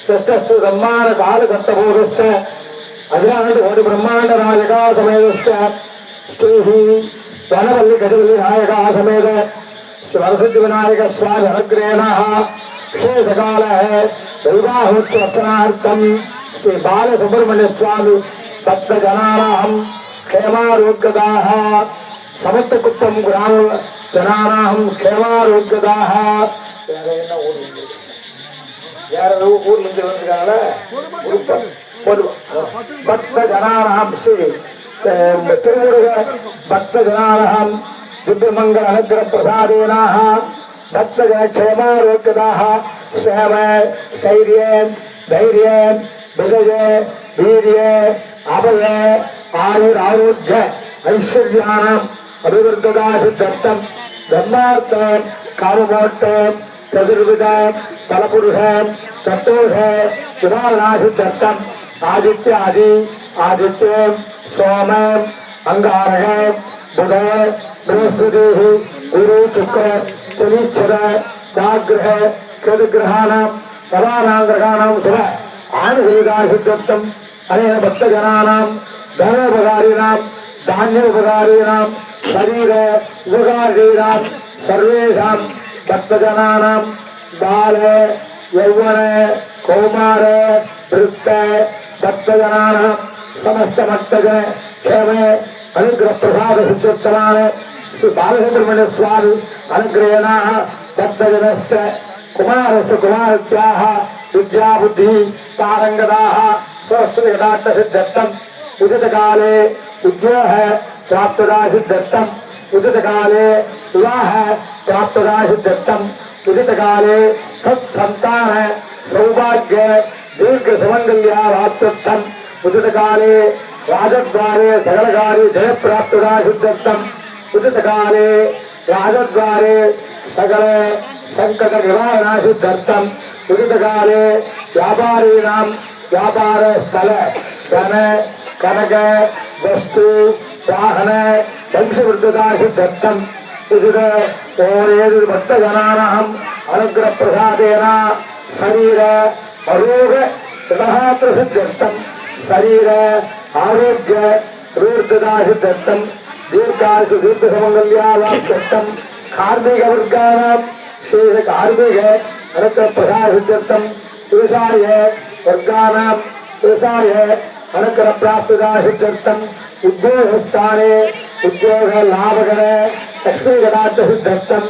षष्ठस्य ब्रह्मांड कालकर्तभूतस्य अखिलांड कोटि ब्रह्मांड नायका समेतस्य श्री वनवल्ली गजवल्ली नायका समेत सरस्वती विनायक स्वामी अनुग्रहेण विशेषकाल वैवाहोत्सवार्थम श्री बाल सुब्रह्मण्य स्वामी भक्तजनानां क्षेमारोग्यदाः समस्तकुप्पम ग्राम जनानां क्षेमारोग्यदाः யாரோ ஊர்ல இருந்து வந்திருக்காங்களா பக்த ஜனானாம் ஸ்ரீ திருமுருக பக்த ஜனானாம் दिव्यमंगल अनुग्रह प्रसादेन भक्तजन क्षेमारोग्यदाः क्षेम स्थैर्य धैर्य विजय वीर्य अभय आयुर आरोग्य ऐश्वर्याणाम् अभिवृद्धता सिद्धर्थं धर्मार्थ काममोक्ष चतुर्विध फलपुरुष तत्तोष विधारणा सिद्धर्थं आदित्य आदि आदित्य सोम अंगारक बुध बृहस्पति गुरु शुक्र शनीश्वर राग्रह केतुग्रहाणां नवानां ग्रहाणां शुभ आनुकूलता सिद्धर्थं अनेन भक्तजनानां धनोपकारिणां धान्योपकारिणां शरीर उपकारिणां सर्वेषां भक्तजनानां बाल यौवन कौमार वृत्त भक्तजनानां समस्त भक्तजन क्षेम अनुग्रह प्रसाद सिद्धोत्तमान श्री बालसुब्रह्मण्य स्वामी अनुग्रहेण भक्तजनस्य कुमारस्य कुमारत्याः विद्या बुद्धि पारंगताः सरस्वती कटाक्ष सिद्धर्थं उचित काले उद्योग प्राप्तता सिद्धर्थं उचित काले विवाह प्राप्तता सिद्धर्थं उचित काले सत्संतान सौभाग्य दीर्घ सुमंगल्यार्थम उचित काले राजद्वारे सकल कार्य जय प्राप्तता सिद्धर्थम उचित काले राजद्वारे सकल संकट निवारण सिद्धर्थम उचित काले व्यापारीणां व्यापार स्थल धन कनक वस्तु वाहन वंशवृद्धता सिद्धर्थम उचित भक्तजनानां अनुग्रह प्रसादेन शरीर अरोग तदात्र सिद्धर्थम शरीर आरोग्य प्रवृद्धता सिद्धर्थं दीर्घायु दीर्घ समंगल्यार्थं कार्मिक वर्गाणां शेष कार्मिक अनुग्रह प्रसाद सिद्धर्थं व्यवसाय वर्गाणां व्यवसाय अनुग्रह प्राप्तता सिद्धर्थं उद्योग स्थाने उद्योग लाभकर लक्ष्मी कटाक्ष सिद्धर्थं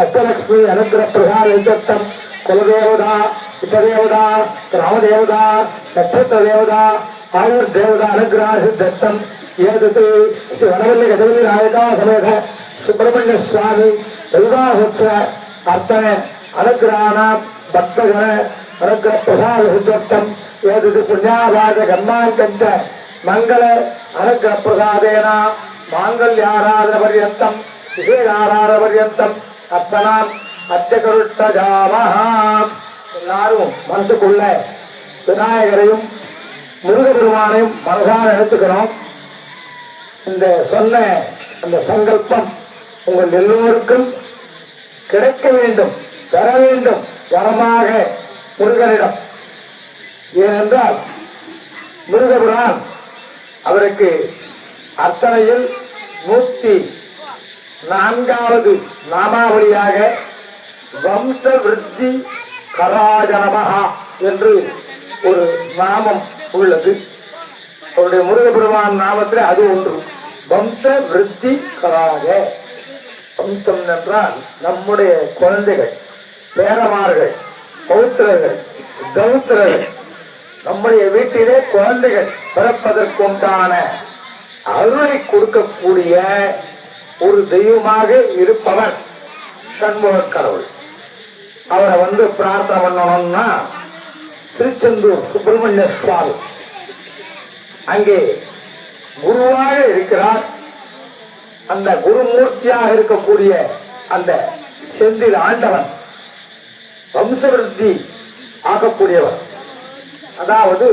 अष्टलक्ष्मी अनुग्रह प्रसाद सिद्धर्थं कुलदेवता इष्टदेवता ग्रामदेवता नक्षत्र देवता आयुर्देवता अनुग्रह सिद्धर्थं एतत् श्री वनवल्ली गजवल्ली नायका समेत सुब्रह्मण्य स्वामी वैवाहोत्सव अर्चन अनुग्रहाणां भक्तजन अनुग्रह प्रसाद सिद्धर्थं एतत् पुण्याभाग कर्माङ्कञ्च मंगल अनुग्रह प्रसादेन मांगल्याराधन पर्यन्तं विशेषाराधन पर्यन्तं अर्चनाम् अद्य करुष्टजामः எல்லாரும் மனசுக்குள்ள விநாயகரையும் முருகபெருமானையும் மனசார நினைத்துக்கிறோம். இந்த சொன்ன அந்த சங்கல்பம் உங்கள் எல்லோருக்கும் கிடைக்க வேண்டும், பெற வேண்டும் வரமாக முருகனிடம். ஏனென்றால் முருகபுரான் அவருக்கு அர்ச்சனையில் 104வது நாமாவளியாக வம்ச விருத்தி கராஜனமஹா என்று ஒரு நாமம் உள்ளது. அவருடைய முருகபெருமான் நாமத்தில் அது ஒன்று, வம்ச விருத்தி கராஜ. வம்சம் என்றால் நம்முடைய குழந்தைகள், பேரமார்கள், பௌத்திரர்கள், கௌத்திரர்கள், நம்முடைய வீட்டிலே குழந்தைகள் பிறப்பதற்குண்டான அருளை கொடுக்கக்கூடிய ஒரு தெய்வமாக இருப்பவர் சண்முக கடவுள். அவரை பிரார்த்தனை பண்ணணும்னா திருச்செந்தூர் சுப்பிரமணிய சுவாமி அங்கே குருவாக இருக்கிறார். அந்த குருமூர்த்தியாக இருக்கக்கூடிய அந்த செந்தில் ஆண்டவன் வம்சவிருத்தி ஆகக்கூடியவர். அதாவது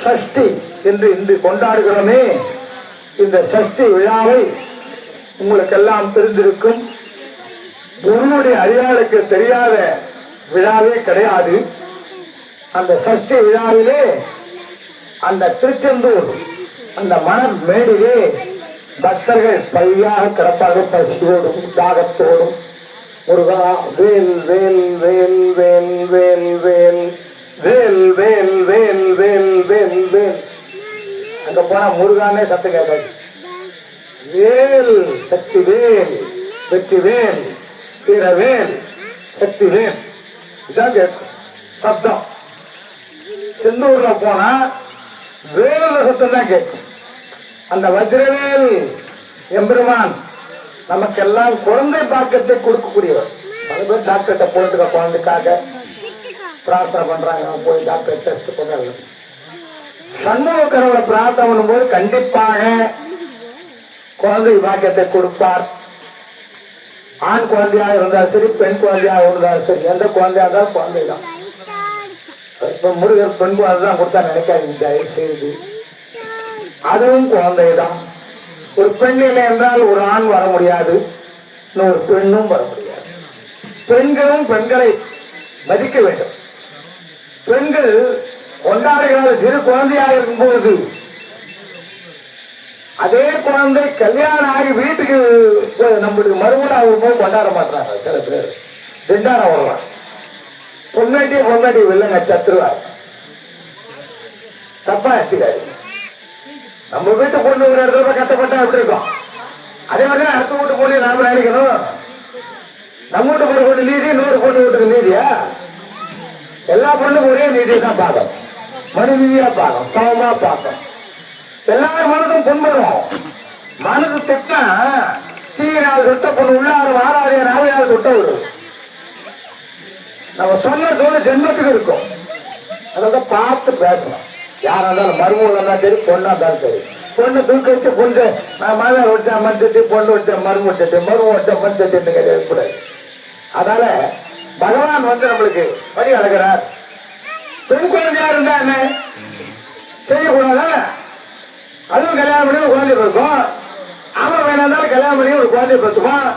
சஷ்டி என்று இன்று கொண்டாடுகிறோமே, இந்த சஷ்டி விழாவை உங்களுக்கெல்லாம் தெரிந்திருக்கும். குருவுடைய அடியாளுக்கு தெரியாத விழாவே கிடையாது. அந்த சஷ்டி விழாவிலே அந்த திருச்செந்தூர் அந்த மணல் மேடிலே பக்தர்கள் பையாக கிடப்பார்கள், பசியோடும் தாகத்தோடும். முருகா வேல் வேல் வேல் வேல் வேல் வேல் வேல் வேல் வேல் வேல் வேல் வேல். அங்க போனா முருகானே சத்து கேட்காது. வேல் சக்தி வேல் வெற்றி வேல் வீரவேல் சக்தி வேல் இதான் கேட்கும் சப்தம். செந்தூர்ல போனா வேல சத்தம் தான் கேட்கும். அந்த வஜ்ரவேல் எம்பெருமான் நமக்கெல்லாம் குழந்தை பாக்கத்தை கொடுக்கக்கூடியவர். பல பேர் டாக்டர்கிட்ட போயிட்டு குழந்தைக்காக பிரார்த்தனை பண்றாங்க, போய் டாக்டர் டெஸ்ட் பண்ணாங்க. சண்முக கடவுளை பிரார்த்தனை பண்ணும்போது கண்டிப்பாக குழந்தை பாக்கியத்தை கொடுப்பார். ஆண் குழந்தையாக இருந்தாலும் சரி, பெண் குழந்தையாக இருந்தாலும் சரி, எந்த குழந்தையா இருந்தாலும் குழந்தை தான். இப்ப முருகர் பெண் குழந்தை தான் கொடுத்தா நினைக்காதீங்க தயவு செய்து, அதுவும் குழந்தை தான். ஒரு பெண் இல்லை என்றால் ஒரு ஆண் வர முடியாது, இன்னொரு பெண்ணும் வர முடியாது. பெண்களும் பெண்களை மதிக்க வேண்டும். பெண்கள் கொண்டாடுகிற சிறு குழந்தையாக இருக்கும்போது அதே குழந்தை கல்யாணம் ஆகி வீட்டுக்கு நம்மளுக்கு மறுமணம் போது கொண்டாட மாட்டாங்க. சில பேர் திண்டாட வரலாம், பொன்னாட்டி வெள்ளங்க சத்துருவார். தப்பா எடுத்துக்காரு. நம்ம வீட்டு பொண்ணு ஒரு இடத்துல கஷ்டப்பட்டா எப்படி இருக்கும், அதே மாதிரி அடுத்த வீட்டு பொண்ணு நாம நினைக்கணும். நம்ம வீட்டு பொண்ணு பொண்ணு நீதி, இன்னொரு பொண்ணு வீட்டுக்கு நீதியா? எல்லா பொண்ணுக்கும் ஒரே நீதியை தான் பார்க்கணும், மனு நீதியா பார்க்கணும், சமமா பார்க்கணும். எல்லாரும் மனதும் புண்படும். மனது திட்டா தீராது தொட்ட பொண்ணு உள்ளாறு வாராது நாளையாவது தொட்ட விடும். நம்ம சொன்ன சொல்ல ஜென்மத்துக்கு இருக்கும். அதான் பார்த்து பேசணும். யாரா இருந்தாலும் மருமூலம் இருந்தாலும் சரி, பொண்ணா இருந்தாலும் சரி. பொண்ணு தூக்கி வச்சு பொண்ணு நான் மழை விட்டேன் மண் தட்டி, பொண்ணு விட்டேன் மரும விட்டு, மரும விட்டேன் மண் தட்டின்னு கிடையாது. அதனால பகவான் வந்து நம்மளுக்கு வழி அழகிறார். பெண் குழந்தையா இருந்தா என்ன செய்யக்கூடாது? அதுவும் கல்யாணம் பண்ணி ஒரு குழந்தை பிறக்கும். அவன் வேணாலும் கல்யாணம் பண்ணி ஒரு குழந்தை பிறத்துவான்.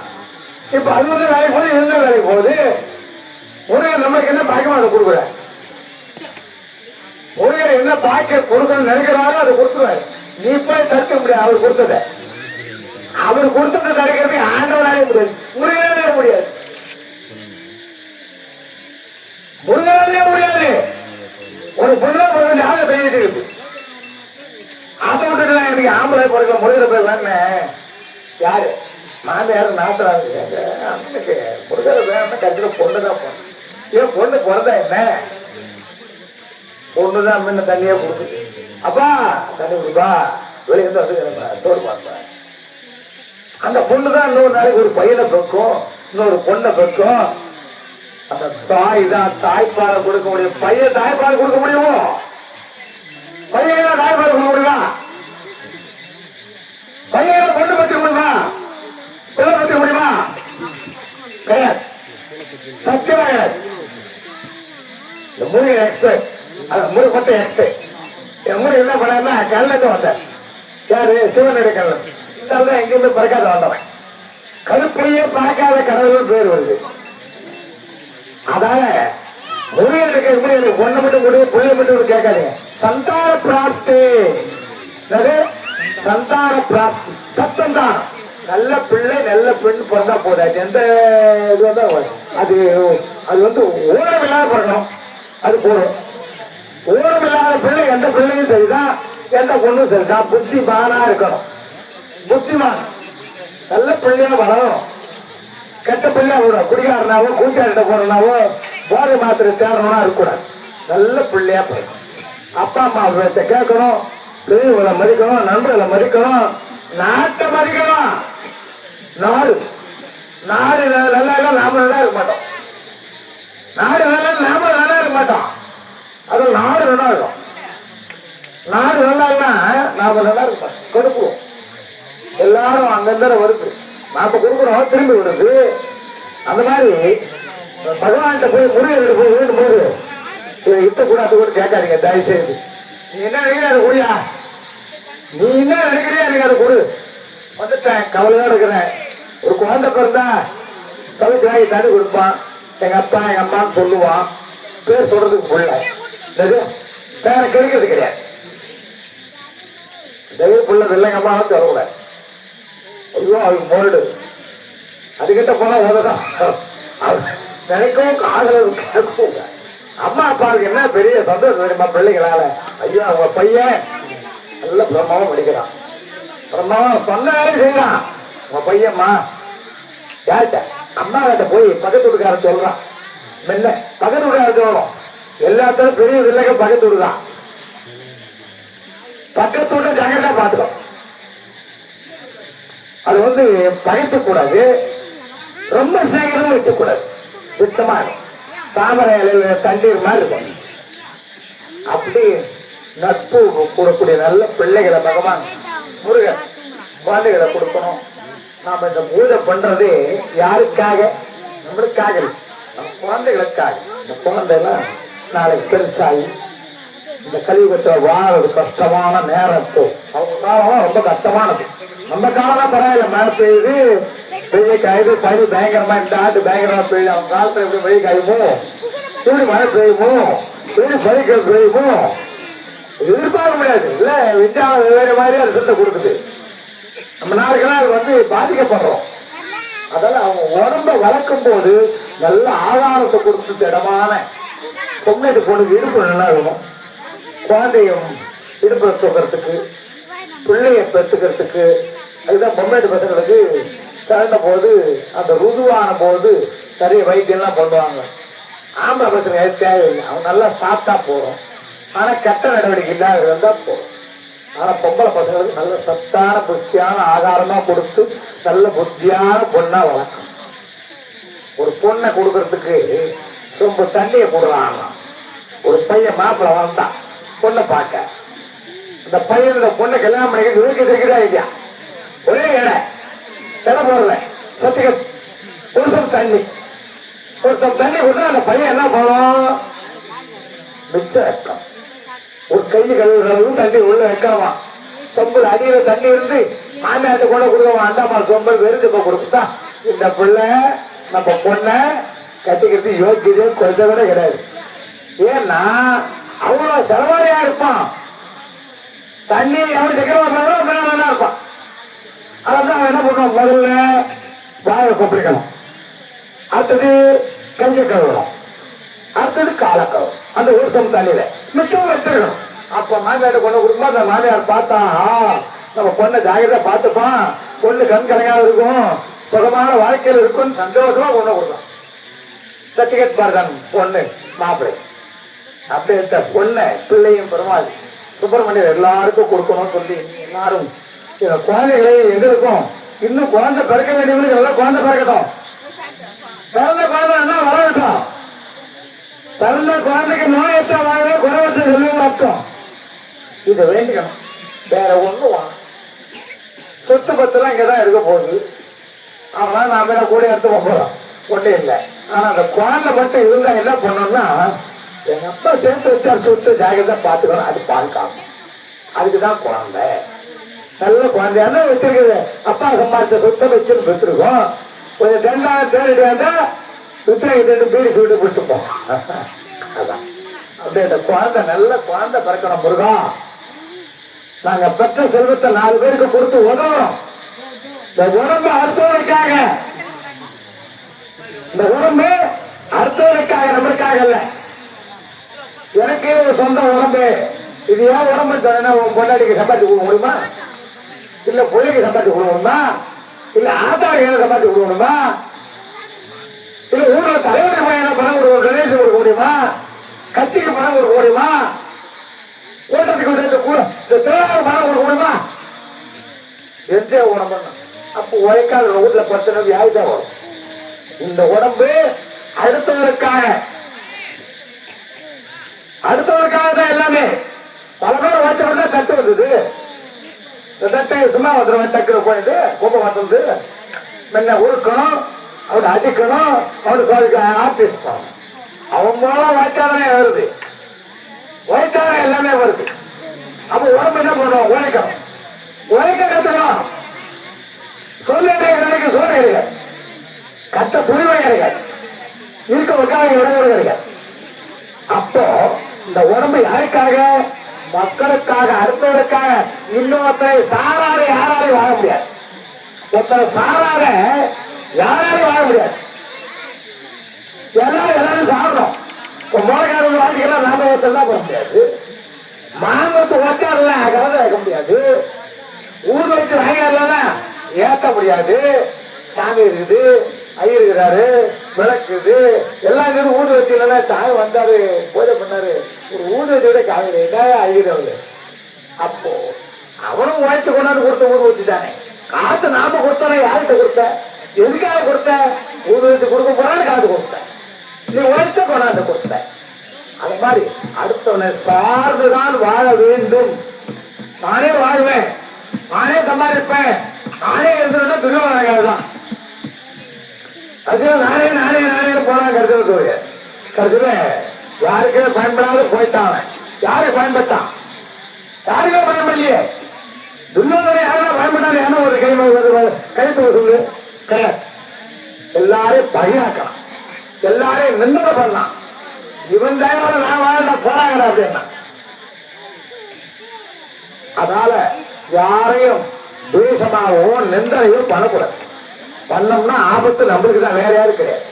இப்ப அது வந்து வேலைக்கு போகுது, எந்த வேலைக்கு போகுது? முருகன் நம்மளுக்கு என்ன பாக்கியமா அதை கொடுக்குற? முருகன் என்ன பாக்கிய கொடுக்கணும்னு நினைக்கிறாரோ அதை கொடுத்துருவாரு. நீ போய் தடுக்க முடியாது. அவர் கொடுத்தத, அவர் கொடுத்ததை தடுக்கிறதுக்கு ஆண்டவனாலே முடியாது, முருகனாலே முடியாது, முருகனாலே முடியாது. ஒரு பொண்ணா போய் ஆக பெய்யிட்டு இருக்கு. அதை விட்டுட்டு எனக்கு ஆம்பளை பிறகு முருகரை பேர் யாரு மாமியார் நாட்டுறாங்க. அண்ணனுக்கு முருகரை வேணும், கண்டிப்பா பொண்ணுதான் போன. ஏன் பொண்ணு பிறந்தா என்ன? பொண்ணுதான் முன்ன தண்ணியே கொடுக்குது. அப்பா தண்ணி குடிப்பா, வெளியே இருந்து வந்து சோறு பார்ப்பேன். அந்த பொண்ணுதான் இன்னொரு நாளைக்கு ஒரு பையனை பெக்கும், இன்னொரு பொண்ணை பெக்கும். அந்த தாய் தான் தாய்ப்பாலை கொடுக்க முடியும். பையன் தாய்ப்பால் கொடுக்க முடியுமோ? பையன் தாய்ப்பால் கொடுக்க முடியுமா? பையன் பொண்ணு பற்றிக்க முடியுமா? பிள்ளை பற்றிக்க முடியுமா? கிடையாது, சத்தியமா கிடையாது. இந்த மூணு எக்ஸ்பர்ட், மூணு மட்டும் எக்ஸ்பர்ட். என் மூணு என்ன பண்ணா கல்லத்தை வந்தேன். யாரு? சிவனுடைய கல்லன். இந்த எங்கிருந்து பறக்காத வந்தவன். கருப்பையே பார்க்காத கடவுள் பேர் வருது. அதால முருகனுக்கு எப்படி ஒண்ணு மட்டும் கூட பிள்ளை மட்டும் கேட்காதீங்க. சந்தான பிராப்தி, சந்தான பிராப்தி, சத்தம் தான். நல்ல பிள்ளை நல்ல பெண் பிறந்தா போதாது. எந்த இது வந்தா அது அது வந்து ஊழம் இல்லாத பிறக்கணும், அது போதும். ஊழம் இல்லாத பிள்ளை எந்த பிள்ளையும் சரிதான், எந்த பொண்ணும் சரிதான். புத்திமானா இருக்கணும், புத்திமான் நல்ல பிள்ளையா வளரும். கெட்ட பிள்ளையா விடும். குடிகாரனாவோ கூட்டாரிட்ட போறனாவோ போதை மாத்திரை தேடணும்னா இருக்கக்கூடாது. நல்ல பிள்ளையா போயிடும். அப்பா அம்மா பேச்ச கேட்கணும், பெரியவங்களை மதிக்கணும், நண்பர்களை மதிக்கணும், நாட்டை மதிக்கணும். நாடு நாடு நல்லா இல்ல நாம நல்லா இருக்க மாட்டோம். நாடு நல்லா நாம நல்லா இருக்க மாட்டோம். அது நாடு நல்லா இருக்கும். நாடு நல்லா இல்லைன்னா நாம நல்லா இருக்க மாட்டோம். கொடுப்போம். எல்லாரும் அங்கிருந்த வருது, நாம கொடுக்குறோம், திரும்பி விடுது. அந்த மாதிரி பகவான்கிட்ட போய் முருகன் போய் வேணும் போது இத்த கூடாது கூட கேட்காதீங்க தயவு செய்து. நீ என்ன நினைக்கிற அதை குடியா, நீ என்ன நினைக்கிறியா எனக்கு அதை கொடு. வந்துட்டேன், கவலையோட இருக்கிறேன். ஒரு குழந்தை பிறந்தா தவிச்சு வாங்கி தண்ணி கொடுப்பான். எங்க அப்பா எங்க அம்மான்னு சொல்லுவான். பேர் சொல்றதுக்கு புள்ள வேற கிடைக்கிறது கிடையாது. தெய்வ புள்ள இல்லைங்க அம்மாவும் சொல்லக்கூடாது. ஐயோ அவங்க மோல்டு அதுகிட்ட போனா உததான் நினைக்கவும் காதல கேட்கவும். அம்மா அப்பாவுக்கு என்ன பெரிய சந்தோஷம் தெரியுமா பிள்ளைகளால. ஐயோ அவங்க பையன் நல்ல பிரம்மாவும் படிக்கிறான், பிரம்மாவும் சொன்ன வேலையும் செய்யறான். உங்க பையன்மா யார்கிட்ட அம்மா கிட்ட போய் பக்கத்து வீட்டுக்கார சொல்றான். முன்ன பக்கத்து வீட்டுக்கார சொல்லணும். எல்லாத்தையும் பெரிய இல்லைங்க பக்கத்து வீடுதான். பக்கத்து வீட்டை ஜாகிரதா பார்த்துக்கோ. அது வந்து பகைக்க கூடாது, ரொம்ப சிநேகிதமும் வச்சக்கூடாது. சுத்தமா இருக்கும். தாமரை இலையில தண்ணீர் மாதிரி இருக்கும். அப்படி நட்பு கூடக்கூடிய நல்ல பிள்ளைகளை பகவான் முருகன் குழந்தைகளை கொடுக்கணும். நாம இந்த பூஜை பண்றது யாருக்காக? நம்மளுக்காக, நம்ம குழந்தைகளுக்காக. இந்த குழந்தைலாம் நாளைக்கு பெருசாகி இந்த கலியுகத்துல வாழறது கஷ்டமான நேரத்து. அவங்க காலம் ரொம்ப கஷ்டமானது. நம்ம காலம் பரவாயில்ல, மழை பெய்யுது, பெய்ய காயுது, பனி பயங்கரமா இந்த ஆண்டு பயங்கரமா பெய்யுது. அவங்க காலத்துல எப்படி வெயில் காயுமோ, எப்படி மழை பெய்யுமோ, எப்படி பனிக்கள் பெய்யுமோ எதிர்பார்க்க முடியாது. இல்ல விஞ்ஞானம் வெவ்வேறு மாதிரி ரிசல்ட்டை கொடுக்குது. நம்ம நாளுக்கெல்லாம் அது வந்து பாதிக்கப்படுறோம். அதெல்லாம் அவங்க உடம்ப வளர்க்கும் போது நல்ல ஆதாரத்தை கொடுத்து திடமான பொம்மைக்கு பொண்ணுக்கு இடுப்பு நல்லா இருக்கணும். குழந்தையும் இடுப்புல தூக்கிறதுக்கு, பிள்ளைய பெற்றுக்கிறதுக்கு. அதுதான் பொம்மைட்டு பசங்களுக்கு சிறந்த போது அந்த ருதுவான போது நிறைய வைத்தியம்லாம் பண்ணுவாங்க. ஆம்பளை பசங்க தேவையில்லை, அவங்க நல்லா சாப்பிட்டா போதும். ஆனா கெட்ட நடவடிக்கை இல்லாத இருந்தா போதும். ஆனா பொம்பளை பசங்களுக்கு நல்ல சத்தான புத்தியான ஆகாரமா கொடுத்து நல்ல புத்தியான பொண்ணா வளர்க்கும். ஒரு பொண்ணை கொடுக்கறதுக்கு ரொம்ப தண்ணியை போடுறாங்க. ஒரு பையன் மாப்பிள்ளை வந்தான் பொண்ணை பார்க்க. இந்த பையன் இந்த பொண்ணை கல்யாணம் பண்ணிக்க வீட்டுக்கு தெரியுதா இல்லையா? ஒரே இட போடல சத்திய ஒரு சம் தண்ணி கொடுத்தா அந்த பையன் என்ன பண்ணும்? மிச்சம் வைக்கும். ஒரு கை கழுவுகளும் தண்ணி உள்ள வைக்கணுமா? சொம்பு அடியில தண்ணி இருந்து மாமியாட்ட கொண்டு கொடுக்கவா? அந்தாமா சொம்பு வெறுந்து போய் கொடுத்தா இந்த பிள்ளை நம்ம பொண்ணை கட்டிக்கிறது யோக்கியதே கொஞ்சம் கூட கிடையாது. ஏன்னா அவ்வளவு செலவாரியா இருப்பான். தண்ணி எவ்வளவு சீக்கிரமா நல்லா இருப்பான். அதான் என்ன பண்ணுவோம்? முதல்ல வாயை கொப்பளிக்கணும், அடுத்தது கையை கழுவணும், அடுத்தது காலை கழுவணும். அந்த ஒரு சம் தண்ணியில மிச்சம் வச்சிருக்கணும். அப்ப மாமியாட்ட கொண்டு கொடுக்கும்போது அந்த மாமியார் பார்த்தா நம்ம பொண்ணை ஜாகிரதா பார்த்துப்பான், பொண்ணு கண் கலங்காத இருக்கும், சுகமான வாழ்க்கையில் இருக்கும், சந்தோஷமா கொண்டு கொடுக்கலாம். சர்டிபிகேட் பாருங்க பொண்ணு மாப்பிள்ளை. அப்படி இருக்க பொண்ணை பிள்ளையும் பெருமாள் சுப்பிரமணியர் எல்லாருக்கும் கொடுக்கணும்னு சொல்லி எல்லாரும் குழந்தைகளை எதிர்க்கும். இன்னும் குழந்தை பிறக்க வேண்டியவங்களுக்கு எல்லாம் குழந்தை பிறக்கட்டும். பிறந்த குழந்தை எல்லாம் வளரட்டும். பிறந்த குழந்தைக்கு நோயற்ற வாழ்வே குறைவற்ற செல்வம் அர்த்தம். இதை வேண்டிக்கணும். வேற ஒண்ணும் சொத்து பத்துலாம் இங்கதான் இருக்க போகுது. ஆனா நாம கூட எடுத்து போறோம் ஒண்ணு இல்லை. ஆனா அந்த குழந்தை மட்டும் இருந்தா என்ன பண்ணோம்னா, எங்க அப்பா சேர்த்து வச்சா சொத்து ஜாகிரதா பாத்துக்கணும். அது பால் காணும். அதுக்குதான் குழந்தை. நல்ல குழந்தையா வச்சிருக்குது. அப்பா சம்பாதிச்ச சொத்தை வச்சுன்னு வச்சிருக்கோம். கொஞ்சம் தெண்டாவது தேடிட்டா சுத்திர பீடி சூட்டு பிடிச்சுப்போம். அதான் அப்படியே அந்த குழந்தை நல்ல குழந்தை பிறக்கணும். முருகா, நாங்க பெற்ற செல்வத்தை 4 பேருக்கு கொடுத்து உதவும். இந்த உடம்பு அடுத்தவனுக்காக, இந்த உடம்பு அடுத்தவனுக்காக, நம்மளுக்காக இல்ல. எனக்கு சொந்த உடம்பு, இது ஏன் உடம்பு சொன்னா உன் பொண்டாட்டிக்கு சம்பாதிச்சு கொடுக்க முடியுமா? இல்ல பிள்ளைக்கு சம்பாதிச்சு கொடுக்கணுமா? இல்ல ஆத்தாளுக்கு சம்பாதிச்சு கொடுக்கணுமா? இல்ல ஊர்ல தலைவருக்கு பையனை பணம் கொடுக்க, டொனேஷன் கொடுக்க முடியுமா? கட்சிக்கு பணம் கொடுக்க முடியுமா? ஓட்டத்துக்கு இந்த திருவிழாவுக்கு பணம் கொடுக்க முடியுமா? எந்த உடம்பு அப்ப உழைக்காத வீட்டுல பிரச்சனை வியாதிதான் வரும். இந்த உடம்பு அடுத்தவருக்காக, அடுத்தவருக்காக தான் எல்லாமே. பல பேர் உழைச்சவங்க தான் தட்டு வந்தது. இந்த தட்டை சும்மா வந்துடுவேன், டக்குனு போயிட்டு கோப்பை வந்து முன்ன உருக்கணும், அவனை அடிக்கணும், அவனுக்கு ஆர்டிஸ்ட் பண்ணணும். அவன் மூலம் உழைச்சாதானே வருது, உழைச்சாதான் எல்லாமே வருது. அப்ப உடம்பு என்ன பண்ணுவோம்? உழைக்கணும், உழைக்க கத்துக்கணும். சொல்லிட்டு சோறு கிடையாது. கட்ட துணிவே கிடையாது, இருக்க உட்கார இடம் கிடையாது. அப்போ இந்த உடம்பு யாருக்காக? மக்களுக்காக, அடுத்தவருக்காக. இன்னொருத்தரை சாராத யாராலையும் வாழ முடியாது. ஒருத்தரை சாராத யாராலையும் வாழ முடியாது. எல்லாரும் சாப்பிடணும். இப்ப மோகாரம் வாழ்க்கையெல்லாம் நாம ஒருத்தர் தான் போட முடியாது. மாங்கத்து ஒக்காரல கலந்து வைக்க முடியாது. ஊர் வச்சு வாங்கலாம் ஏற்ற முடியாது. சாமி இருக்குது, ஐயர் இருக்கிறாரு, விளக்குது, எல்லாம் இருக்குது. ஊது வச்சு இல்லைன்னா சாமி வந்தாரு, பூஜை பண்ணாரு. ஒரு ஊது வச்சு விட காவிரி ஐயர் அவரு. அப்போ அவனும் உழைச்சு கொண்டாந்து கொடுத்த ஊது வச்சுட்டானே. காசு நாம கொடுத்தானே, யார்கிட்ட கொடுத்த? எதுக்காக கொடுத்த? ஊது வச்சு கொடுக்க போறான்னு காசு கொடுத்த. நீ உழைச்ச கொண்டாந்து கொடுத்த. அது மாதிரி அடுத்தவனை சார்ந்துதான் வாழ வேண்டும். நானே வாழ்வேன், நானே சம்பாதிப்பேன், நானே இருந்ததுன்னா துரியோதனன் நானே நானே நானே போனான். கருத்துல யாருக்கே பயன்படாத போயிட்டான். யாருக்கு பயன்பட்டான்? யாருக்கே பயன்படலையே. துரியோதனை யாருன்னா பயன்பட்டாலும் என்ன ஒரு கைத்து சொல்லு. எல்லாரையும் பகையாக்கலாம், எல்லாரையும் நிந்தனை பண்ணலாம். இவன் தயவால நான் வாழ்ந்த போறாங்க அப்படின்னா. அதனால யாரையும் துவேஷமாகவும் நிந்தனையும் பண்ணக்கூடாது. பண்ணோம்னா ஆபத்து நம்மளுக்கு தான், வேற யாரும் கிடையாது.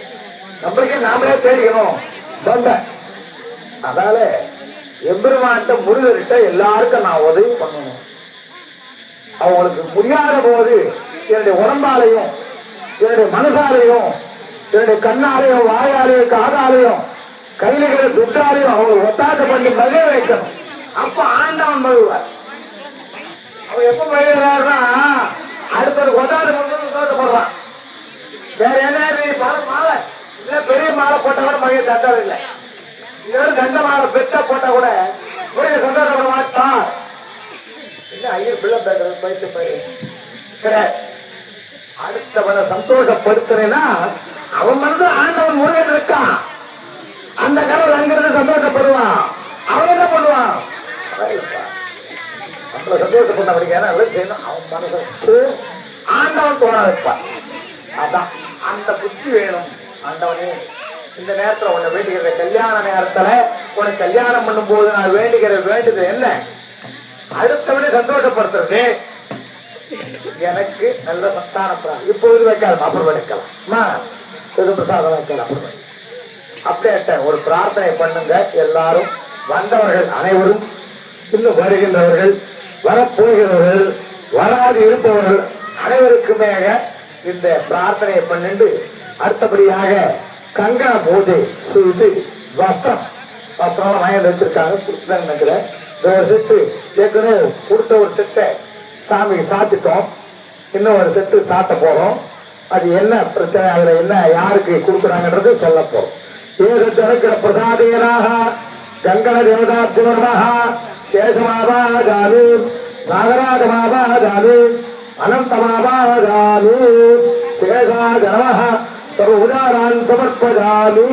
நம்மளுக்கே நாமளே தேடிக்கணும் தொண்டை. அதனால எம்பெருமான்ட்ட முருகர்கிட்ட எல்லாருக்கும் நான் உதவி பண்ணணும். அவங்களுக்கு முடியாத போது என்னுடைய உடம்பாலையும் என்னுடைய மனசாலையும் என்னுடைய கண்ணாலையும் வாயாலையும் காதாலையும் கையில துட்டாலையும் அவங்க ஒத்தாக்க பண்ணி மகிழ வைக்கணும். அப்ப ஆண்டவன் மகிழ்வார். அவன் எப்ப மகிழ்றாருன்னா அடுத்த ஒரு கொதாடு தோட்ட போடுறான். வேற என்ன மாலை இல்ல பெரிய மாலை போட்டா கூட மகிழ தட்டவே இல்லை. இதோட கந்த மாலை பெத்தா போட்டா கூட சந்தோஷப்பட மாட்டான். என்ன ஐயர் பிள்ளை பயிற்சி கிடையாது. அடுத்தவனை சந்தோஷப்படுத்துறேன்னா அவன் மனது ஆண்டவன் முருகன் இருக்கான். அந்த கடவுள் அங்கிருந்து சந்தோஷப்படுவான். அவன் என்ன பண்ணுவான்? நம்மளை சந்தோஷப்பட்ட அப்படி செய்யணும். அவன் மனசு ஆண்டவன் தோண வைப்பான். அதான் அந்த புத்தி வேணும். ஆண்டவனே இந்த நேரத்துல உன்னை வேண்டிக்கிற கல்யாண நேரத்துல உனக்கு கல்யாணம் பண்ணும் போது நான் வேண்டிக்கிற வேண்டியது என்ன? அடுத்தவனே சந்தோஷப்படுத்துறது. எனக்கு நல்ல சந்தான பிரார்த்தனை இப்போது வைக்கலாம், அப்புறம் வைக்கலாம், பிரசாதம் வைக்கலாம். அப்படியே ஒரு பிரார்த்தனை பண்ணுங்க. எல்லாரும் வந்தவர்கள் அனைவரும், இன்னும் வருகின்றவர்கள், வரப்போகிறவர்கள், வராது இருப்பவர்கள் அனைவருக்குமே இந்த பிரார்த்தனையை பண்ணிட்டு அடுத்தபடியாக கங்கண பூஜை செய்து வஸ்திரம் வாங்கி வச்சிருக்காங்க. கொடுத்துட்டாங்க. ஒரு செட்டு ஏற்கனவே கொடுத்த ஒரு செட்டை சாமிக்கு சாத்திட்டோம். இன்னும் ஒரு செட்டு சாத்த போறோம். அது என்ன பிரச்சனை, அதுல என்ன யாருக்கு கொடுக்குறாங்கன்றது சொல்ல போறோம். ஏகத்திற பிரசாதேனாக கங்கண தேவதாத்மனமாக சேஷமாபாஜாமி நாகராஜமாபாஜாமி அனந்தமாபாஜாமி சேஷா ஜனமஹ சர்வதாரான் சமர்ப்பஜாமி.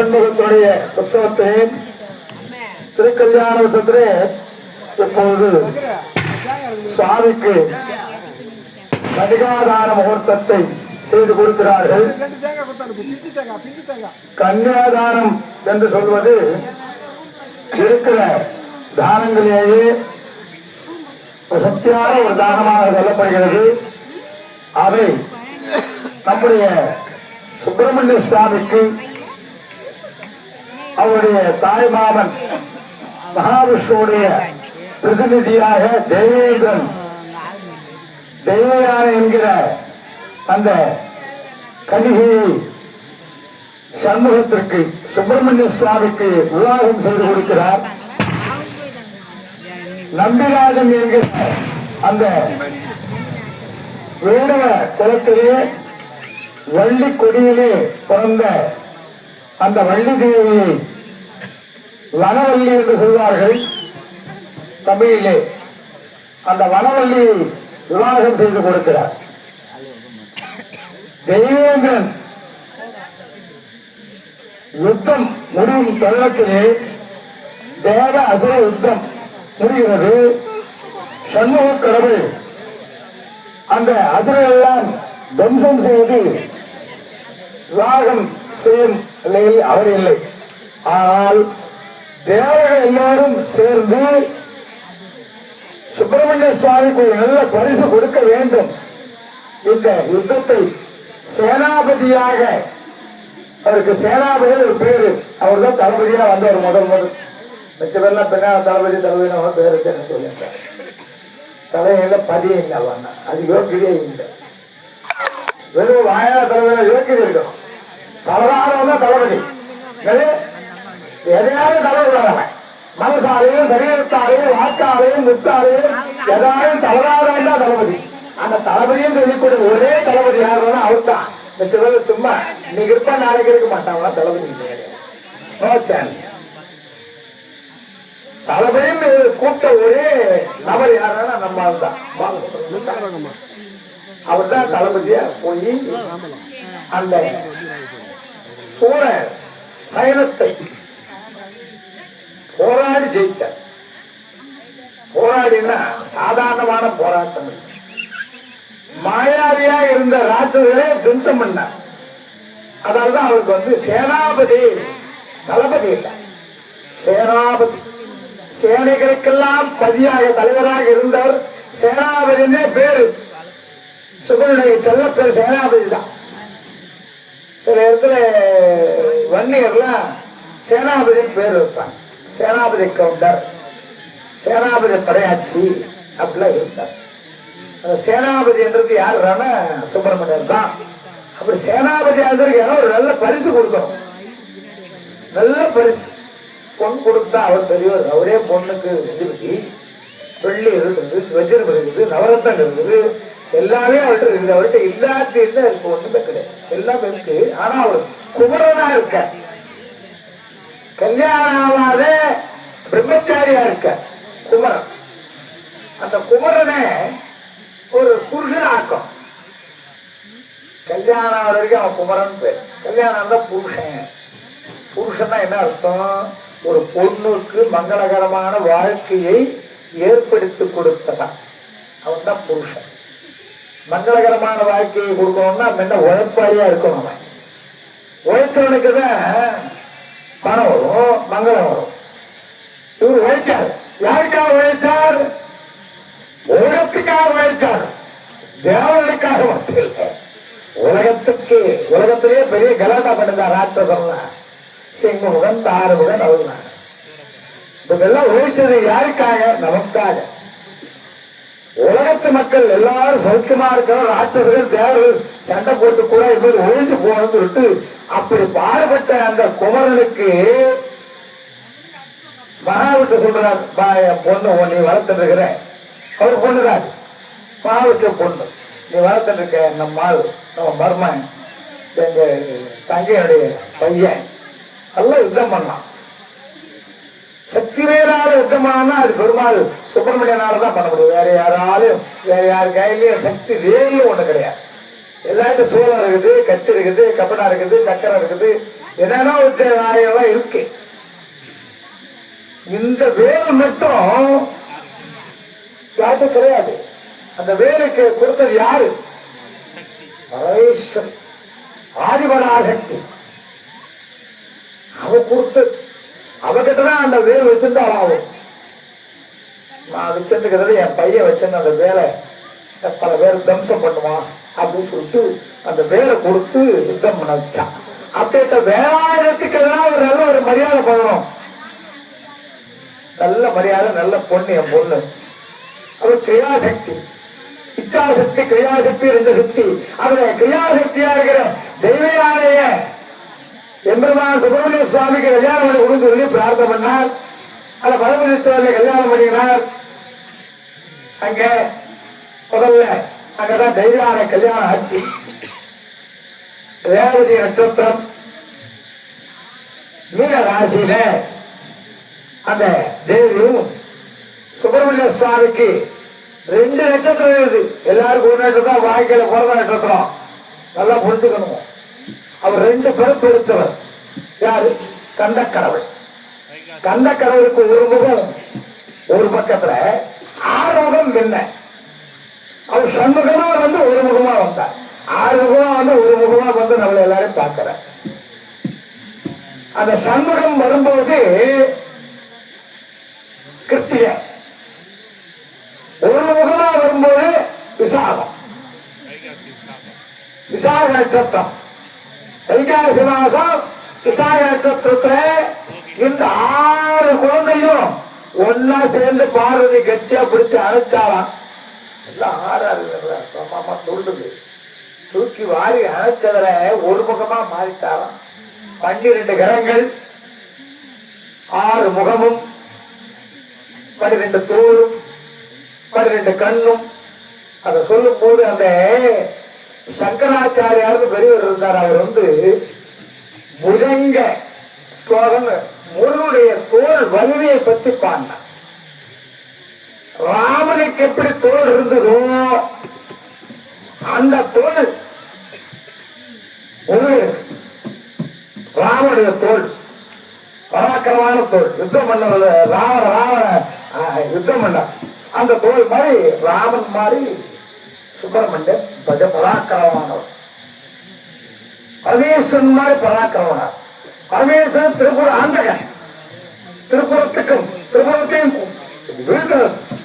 சண்முகத்துடைய உற்சவத்திலே திருக்கல்யாண உற்சவத்திலே இப்பொழுது சுவாமிக்கு கன்னிகாதான முகூர்த்தத்தை செய்து கொடுக்கிறார்கள். கன்னியாதானம் என்று சொல்வது இருக்கிற தானங்களிலேயே சக்தியான ஒரு தானமாக சொல்லப்படுகிறது. அதை நம்முடைய சுப்பிரமணிய சுவாமிக்கு அவருடைய தாய் மாமன் மகாவிஷ்ணுடைய பிரதிநிதியாக தேவேந்திரன் தெய்வயானை என்கிற அந்த கன்னிகையை சண்முகத்திற்கு சுப்பிரமணிய சுவாமிக்கு விவாகம் செய்து கொடுக்கிறார். நம்பிராஜன் என்கிற அந்த வேடவ குலத்திலே வள்ளி கொடியிலே பிறந்த அந்த வள்ளி தேவியை வனவல்லி என்று சொல்வார்கள் தமிழிலே. அந்த வனவல்லியை விவாகம் செய்து கொடுக்கிறார். தெய்வேந்திரன் யுத்தம் முடியும் தருணத்திலே தேவ அசுர யுத்தம் முடிகிறது. சண்முக கடவுள் அந்த அசுரெல்லாம் துவம்சம் செய்து விவாகம் செய்யும் நிலையில் அவர் இல்லை. ஆனால் தேவர்கள் எல்லாரும் சேர்ந்து சுப்பிரமணிய சுவாமிக்கு ஒரு நல்ல பரிசு கொடுக்க வேண்டும். இந்த யுத்தத்தை சேனாபதியாக, அவருக்கு சேனாபதி ஒரு பேரு, அவர் தான் தளபதியா வந்தவர் முதல் மிச்ச பேர்லாம் பின்னா தளபதி பேரு சொல்லியிருக்காரு. தலையில பதிய இல்லை, அது யோக்கியதே இல்லை. வெறும் வாயா தலைவர யோக்கியது இருக்கணும். தலவாரம் தான் தளபதி, எதையாவது தலைவர் மனசாலையும் சரீரத்தாலையும் வாக்காலையும் முத்தாலையும் எதாலும் தவறாதான் தான் தளபதி. அந்த தளபதியும் சொல்லிக்கூடிய ஒரே தளபதி யாருன்னா அவர் தான். மிச்ச பேர் சும்மா இன்னைக்கு இருப்பா நாளைக்கு இருக்க மாட்டாங்களா தளபதி நோ சான்ஸ். தளபதியும் கூட்ட ஒரே நபர் யாருன்னா நம்ம தான். அவர் தான் தளபதியா போய் அந்த சூழ சைனத்தை போராடி ஜெயித்தார். போராடினா சாதாரணமான போராட்டம். மாயாவியா இருந்த ராஜ்யங்களே துவம்சம் பண்ணார். அதால்தான் அவருக்கு சேனாபதி, தளபதி இல்லை, சேனாபதி. சேனைகளுக்கெல்லாம் பதியாக தலைவராக இருந்தவர் சேனாபதினே பேரு. சுகனுடைய செல்ல பேர் சேனாபதி தான். சில இடத்துல வன்னியர்லாம் சேனாபதினு பேர் வைப்பாங்க. சேனாபதி கவுண்டர், சேனாபதி படையாட்சி அப்படிலாம் இருந்தார். அந்த சேனாபதி என்றது யாருன்னா சுப்பிரமணியர் தான். அப்படி சேனாபதி ஆகிறதுக்கு யாரும் ஒரு நல்ல பரிசு கொடுக்கணும். நல்ல பரிசு பொண்ணு கொடுத்தா அவர் பெரியவர். அவரே பொண்ணுக்கு வெள்ளி வெள்ளி இருக்குது, வஜ்ரம் இருக்குது, நவரத்தம் இருக்குது, எல்லாமே அவர்கிட்ட இருக்குது. அவர்கிட்ட இல்லாத இருக்கு ஒண்ணுமே கிடையாது, எல்லாமே இருக்கு. ஆனா அவர் குமரனா இருக்க, கல்யாணம் ஆகாத பிரம்மச்சாரியா இருக்க குமரன். அந்த குமரனை ஒரு புருஷன் ஆக்கம். கல்யாணம் ஆகிற வரைக்கும் அவன் குமரன் பேர். கல்யாணம் தான் புருஷன். புருஷன்னா என்ன அர்த்தம்? ஒரு பொண்ணுக்கு மங்களகரமான வாழ்க்கையை ஏற்படுத்தி கொடுத்தவன் அவன் தான் புருஷன். மங்களகரமான வாழ்க்கையை கொடுக்கணும்னா முன்ன உழைப்பாளியா இருக்கணும். அவன் உழைச்சவனுக்கு தான் பணம் வரும், மங்களம் வரும். இவர் உழைச்சார். யாருக்காக உழைச்சார்? உலகத்துக்காக உழைச்சார், தேவனுக்காக மட்டும் இல்லை. உலகத்துக்கு, உலகத்திலேயே பெரிய கலாட்டா பண்ணுதான் ராட்சசம்லாம். சிங்கமுகன், தாரமுகன், அவர்தான். இதெல்லாம் உழைச்சது யாருக்காக? நமக்காக. உலகத்து மக்கள் எல்லாரும் சௌக்கியமா இருக்கிற ராட்சசர்கள் தேவர்கள் சண்டை போட்டு கூட இவர் ஒழிஞ்சு போகணும்னு சொல்லிட்டு அப்படி பாடுபட்ட அந்த குமரனுக்கு மகாவிட்ட சொல்றார், என் பொண்ணு நீ வளர்த்துட்டு இருக்கிற. அவர் பொண்ணுதான், மகாவிட்ட பொண்ணு நீ வளர்த்துட்டு இருக்க. நம்ம மர்மன், எங்க தங்கையுடைய பையன் எல்லாம் யுத்தம் பண்ணான். சக்தி மேலால யுத்தம் பண்ணா அது பெருமாள் சுப்பிரமணியனாலதான் பண்ண முடியும். வேற யாராலும், வேற யார் கையிலயும் சக்தி வேலையும் ஒண்ணு கிடையாது. எல்லாருக்கும் சூழல் இருக்குது, கத்தி இருக்குது, கப்படா இருக்குது, சக்கரம் இருக்குது, என்னன்னா ஆயிரம் இருக்கு. இந்த வேல் மட்டும் யாருக்கு கிடையாது. அந்த வேலுக்கு கொடுத்தது யாரு? பரமேஸ்வரன், ஆதிபராசக்தி. அவ கொடுத்து அவகிட்டதான் அந்த வேல் வச்சிருந்தாலும் ஆகும். நான் வச்சிருக்கிறது என் பையன் வச்சிருந்த அந்த வேலை பல பேர் தம்சம் பண்ணுவான் அப்படின்னு சொல்லிட்டு அந்த வேலை கொடுத்து யுத்தம் பண்ண வச்சான். அப்படியே வேளாயிரத்துக்கு எல்லாம் ஒரு நல்ல ஒரு மரியாதை பண்ணணும். நல்ல மரியாதை, நல்ல பொண்ணு என் பொண்ணு. அவர் கிரியாசக்தி, இச்சாசக்தி, கிரியாசக்தி, ரெண்டு சக்தி. அதுல கிரியாசக்தியா இருக்கிற தெய்வயானைய எம்பெருமான் சுப்பிரமணிய சுவாமிக்கு கல்யாணம் பண்ணி கொடுத்து சொல்லி பிரார்த்தனை பண்ணார். அந்த பரமேஸ்வரனை கல்யாணம் பண்ணினார். அங்க முதல்ல அங்கதான் தெய்வயானை கல்யாணம் ஆச்சு. ரேவதி நட்சத்திரம் மீன ராசியில அந்த தேவியும் சுப்பிரமணிய சுவாமிக்கு 2 நட்சத்திரம் இருக்குது. எல்லாருக்கும் ஒரு நட்சத்திரம், வாழ்க்கையில பிறந்த நட்சத்திரம். நல்லா புரிஞ்சுக்கணும். அவர் 2 பிறப்பு எடுத்தவர். யாரு? கந்தக்கடவுள். கந்தக்கடவுளுக்கு ஒரு முகம் ஒரு பக்கத்துல, 6 முகம் என்ன. அவர் சண்முகமா வந்து ஒரு முகமா வந்தார். 6 முகமா வந்து ஒரு முகமா வந்து நம்மள எல்லாரும் பார்க்கிற. அந்த சண்முகம் வரும்போது கிருத்திகை, ஒரு முகமா வரும்போது விசாகம், விசாக நட்சத்திரம், வைகாசி மாசம் விசாக நட்சத்திரத்துல இந்த 6 குழந்தையும் ஒன்னா சேர்ந்து பார்வதி கட்டியா பிடிச்சு அணைச்சாலாம். எல்லாம் 6 சொல்லுது. தூக்கி வாரி அணைச்சதுல ஒரு முகமா மாறிட்டாலாம். 12 கிரகங்கள், 6 முகமும், 12 தோளும், 12 கண்ணும். அதை சொல்லும் போது அந்த சங்கராச்சாரியார் பெரியவர் இருந்தார். அவர் வந்து புஜங்க ஸ்லோகம் முருகனுடைய தோல் வலிமையை பற்றி பாடினார். ராமனுக்கு எப்படி தோல் இருந்ததோ அந்த தோல் முருகனுக்கு. ராமனுடைய தோல் பராக்கிரமான தோல். யுத்தம் பண்ண ராவண யுத்தம் பண்ண அந்த தோல் மாதிரி ராமன் மாதிரி சுப்பிரமணியன் பராக்கிரமானவர். பரமேஸ்வரன் மாதிரி பராக்கிரமனார். பரமேஸ்வரன் திருப்புர ஆண்டகன். திருப்புரத்தையும்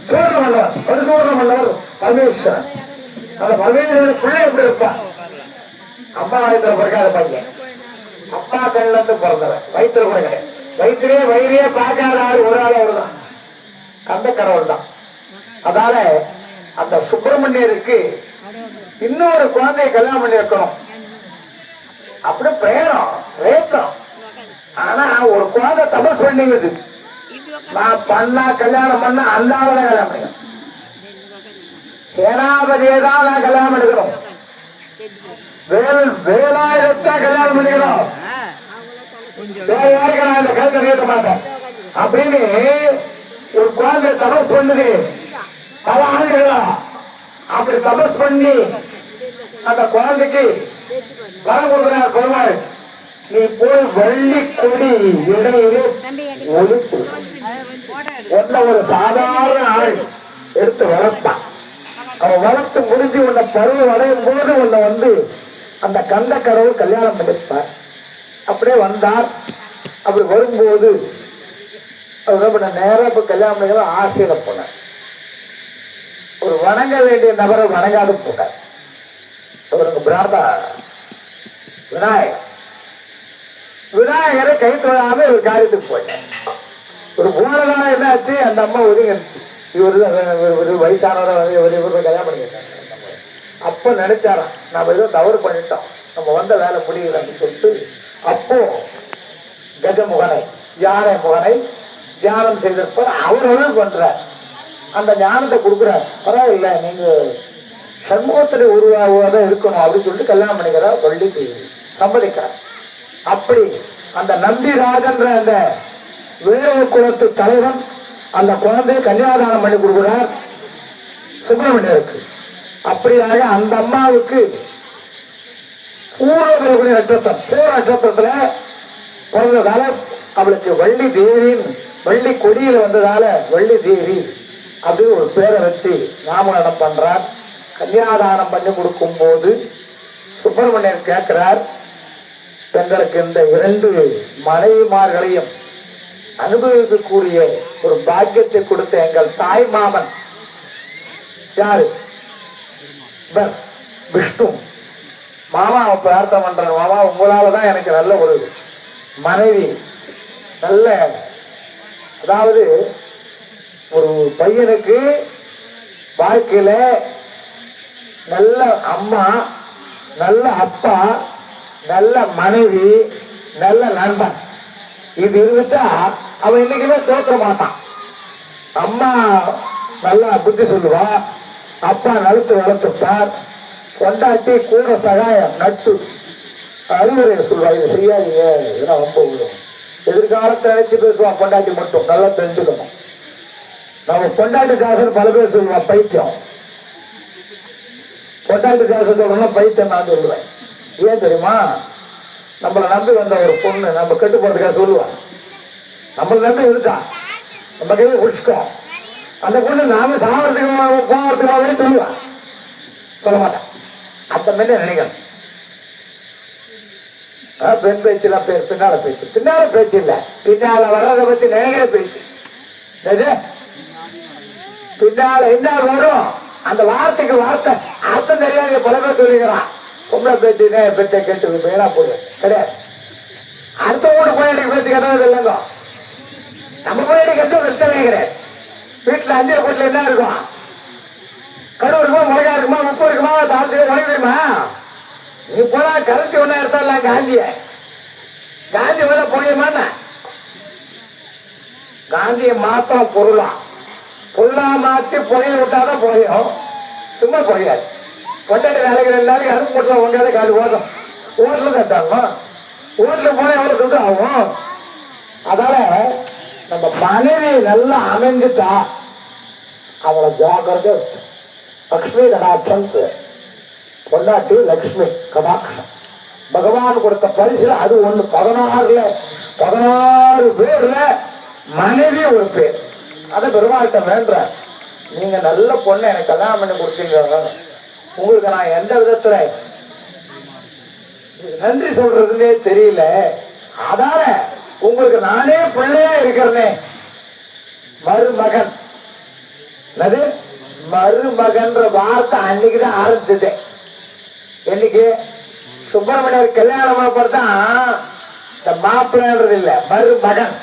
சூரண மன்னவர், பரிசூரண மன்னவர் பரமேஸ்வரன். அந்த பரமேஸ்வரன் பிள்ளை எப்படி இருப்பான்? அம்மா வயிற்றுல பிறக்காத பையன், அப்பா கண்ணில இருந்து பிறந்தவன். வயிற்றுல கூட கிடையாது. வயிறே பார்க்காத ஆள் ஒரு ஆள் அவருதான், கந்த கடவுள் தான். அதால அந்த சுப்பிரமணியருக்கு இன்னொரு குழந்தைய கல்யாணம் பண்ணி வைக்கணும் அப்படி பிரேத்தம். ஆனா ஒரு குழந்தை தபஸ் பண்ணிக்குது. நான் பண்ணா கல்யாணம் பண்ண அந்த ஆளதான் கல்யாணம் பண்ணிக்கணும். சேனாபதியை தான் நான் கல்யாணம் பண்ணிக்கணும். வேலாயுதத்தை கல்யாணம் பண்ணிக்கணும். வேற யாருக்கு நான் இந்த கருத்தை கேட்க மாட்டேன் அப்படின்னு ஒரு குழந்தை தபஸ் பண்ணுது. பல ஆண்டுகளா அப்படி தபஸ் பண்ணி அந்த குழந்தைக்கு வரம் கொடுக்கிறார் பெருமாள். நீ போய் வள்ளி கொடி இடையிலே ஒழித்து ஒன்ன ஒரு சாதாரண ஆள் எடுத்து வளர்த்தான். அவன் வளர்த்து முடிஞ்சு உன்னை பருவம் அடையும் போது உன்னை வந்து அந்த கந்த கடவுள் கல்யாணம் பண்ணிப்பார். அப்படியே வந்தார். அப்படி வரும்போது அவர் நேரம் இப்ப கல்யாணம் பண்ணிக்கிற ஆசையில போனார். ஒரு வணங்க வேண்டிய நபரை வணங்காது போட்டார். அவருக்கு பிரார்த்தா விநாயகரை கை தொழாம ஒரு காரியத்துக்கு போயிட்டார். ஒரு போனதால என்ன ஆச்சு? அந்த அம்மா ஒதுங்க இவரு வயசானவரை கல்யாணம் பண்ணிக்கிட்டாங்க. அப்ப நினைச்சாராம், நாம ஏதோ தவறு பண்ணிட்டோம், நம்ம வந்த வேலை முடியல அப்படின்னு சொல்லிட்டு அப்போ கஜமுகனை யானை முகனை தியானம் செய்திருப்பார். அவர்களும் பண்றார். அந்த ஞானத்தை கொடுக்குறார். பரவாயில்ல, நீங்க சண்முகத்துல உருவாகுவதான் இருக்கணும் அப்படின்னு சொல்லிட்டு கல்யாணம் பண்ணிக்கிறார். வள்ளி சம்மதிக்கிறார். அப்படி அந்த நம்பிராஜன்ற அந்த வேற குலத்து தலைவன் அந்த குழந்தையை கன்னியாதானம் பண்ணி கொடுக்கிறார் சுப்பிரமணியருக்கு. அப்படியாக அந்த அம்மாவுக்கு பூர்வ நட்சத்திரம், பூர்வ நட்சத்திரத்துல பிறந்ததால அவளுக்கு வள்ளி தேவியின் வள்ளி கொடியில வந்ததால வள்ளி தேவி அப்படின்னு ஒரு பேரை வச்சு நாமகரணம் பண்றார். கன்னியாதானம் பண்ணி கொடுக்கும் போது சுப்பிரமணியர் கேட்கிறார், தங்களுக்கு இந்த 2 மனைவிமார்களையும் அனுபவிக்கக்கூடிய ஒரு பாக்கியத்தை கொடுத்த எங்கள் தாய் மாமன் யாரு? விஷ்ணு. மாமாவை பிரார்த்தனை பண்ற, மாமா உங்களாலதான் எனக்கு நல்ல ஒரு மனைவி, நல்ல, அதாவது ஒரு பையனுக்கு வாழ்க்கையில நல்ல அம்மா, நல்ல அப்பா, நல்ல மனைவி, நல்ல நண்பன், இது இருந்துட்டா அவன் இன்னைக்குமே தோற்ற மாட்டான். அம்மா நல்லா புத்தி சொல்லுவா, அப்பா நழுத்து வளர்த்துப்பார், கொண்டாட்டி கூட சகாயம் நட்டு அறிவுரை சொல்லுவா, இது செய்யாதீங்க, இதெல்லாம் ரொம்ப விடும். எதிர்காலத்தை நினைச்சு பேசுவான். பொண்டாட்டி மட்டும் நல்லா தெரிஞ்சுக்கணும். நம்ம பொண்டாட்டி காசுன்னு பல பேர் சொல்லுவான் பைத்தியம். பொண்டாட்டி காசு சொல்லணும் பைத்தியம் நான் சொல்லுவேன். ஏன் தெரியுமா? நம்மளை நம்பி வந்த ஒரு பொண்ணு நம்ம கெட்டு போறதுக்காக சொல்லுவான். நம்மளை நம்பி இருக்கா, நம்ம கையை குடிச்சிட்டோம், அந்த பொண்ணு நாம சாவறதுக்கு போகிறதுக்காகவே சொல்லுவான். சொல்ல மாட்டேன். அந்த மாதிரி நினைக்கணும். பெண் பேச்சுலாம் பின்னால பேச்சு, பின்னால பேச்சு இல்ல, பின்னால வர்றதை பத்தி நினைக்கிற பேச்சு. பின்னால என்ன வரும் அந்த வார்த்தைக்கு வார்த்தை அர்த்தம் தெரியாது. பல பேர் சொல்லிக்கிறான், பொம்பளை பேச்சு பெற்ற கேட்டு பேனா போடு கிடையாது. அடுத்த வீட்டு போயிட்டு பேச்சு கட்டது இல்லைங்க. நம்ம போயிட்டு கட்ட பிரச்சனை கிடையாது. வீட்டுல 5 வீட்டுல என்ன இருக்கும்? கடுவு இருக்குமா, மிளகா இருக்குமா, உப்பு இருக்குமா, தாழ்த்து உழைக்குமா? நீ போனா கரைச்சி ஒன்னா எடுத்தாடலாம் காந்திய. காந்தி வேலை புரியுமான காந்திய மாத்திரம் பொருளா பொருளா மாத்தி புரிய விட்டாதான் புரியும். சும்மா புரியாது. கொண்டாடி வேலைக்கு 2 நாளைக்கு அருப்பு போட்டுல ஒன்றாத காலி ஓடும். ஓட்டுல கட்டாங்க. ஓட்டுல போனா எவ்வளவு துட்டு ஆகும்? அதால நம்ம மனைவி நல்லா அமைஞ்சுட்டா அவளை ஜாக்கிரதை. லக்ஷ்மி கடாட்சம் பொண்டாட்டி லக்ஷ்மி கடாட்சம் பகவான் கொடுத்த பரிசுல அது ஒண்ணு. 16 பேர்ல மனைவி ஒரு பேர். அத பெருமாள்கிட்ட வேண்ட, நீங்க நல்ல பொண்ணு எனக்கு கல்யாணம் பண்ணி கொடுத்தீங்க, உங்களுக்கு நான் எந்த விதத்துல நன்றி சொல்றதுன்னே தெரியல, அதால உங்களுக்கு நானே பிள்ளையா இருக்கிறனே. மருமகன், அது மருமகன்ற வார்த்தை அன்னைக்குதான் ஆரம்பிச்சது. என்னைக்கு சுப்பிரமணியர் கல்யாணம் பார்த்தா இந்த மாப்பிள்ளைன்றது இல்ல, மருமகன்.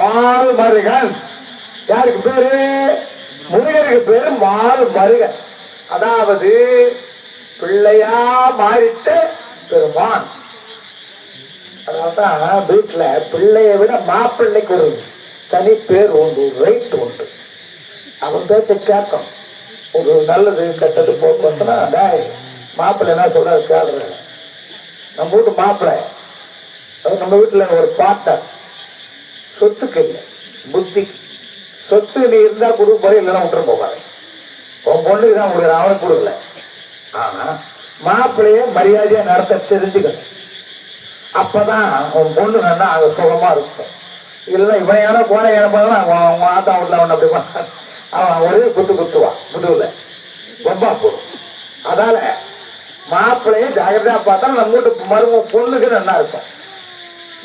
மால் மருகன் யாருக்கு பேரு? முருகனுக்கு பேரு மால் மருகன். அதாவது பிள்ளையா மாறிட்ட பெருமான். அதான் வீட்டுல பிள்ளைய விட மாப்பிள்ளைக்கு ஒரு தனி பேர் உண்டு, ரைட் உண்டு. அவன் பேச்ச கேட்கும். ஒரு நல்லது கெட்டது போக்குவரத்துனா டாய் மாப்பிள்ளை என்ன சொல்றாரு கேள்ற. நம்ம வீட்டு மாப்பிள்ளை நம்ம வீட்டுல ஒரு பார்ட்னர். சொத்துக்கு இல்லை, புத்தி. சொத்து நீ இருந்தா கொடு போய் இல்லைன்னா விட்டுற போவாரு. உன் பொண்ணுக்கு தான் கொடுக்குற, அவனுக்கு கொடுக்கல. ஆனா மாப்பிள்ளைய மரியாதையா நடத்த தெரிஞ்சுக்கணும். அப்பதான் உன் பொண்ணு நல்லா அங்க சுகமா இருக்கும். இல்லைன்னா இவன் ஏன்னா போன ஏன்னா அவன் ஆத்தா வீட்டுல அவன் அப்படி அவன் ஒரே குத்துவான் முதுகுல ரொம்ப போடும். அதால மாப்பிள்ளைய ஜாகிரதையா பார்த்தா நம்ம வீட்டு மரும பொண்ணுக்கு நல்லா இருக்கும்.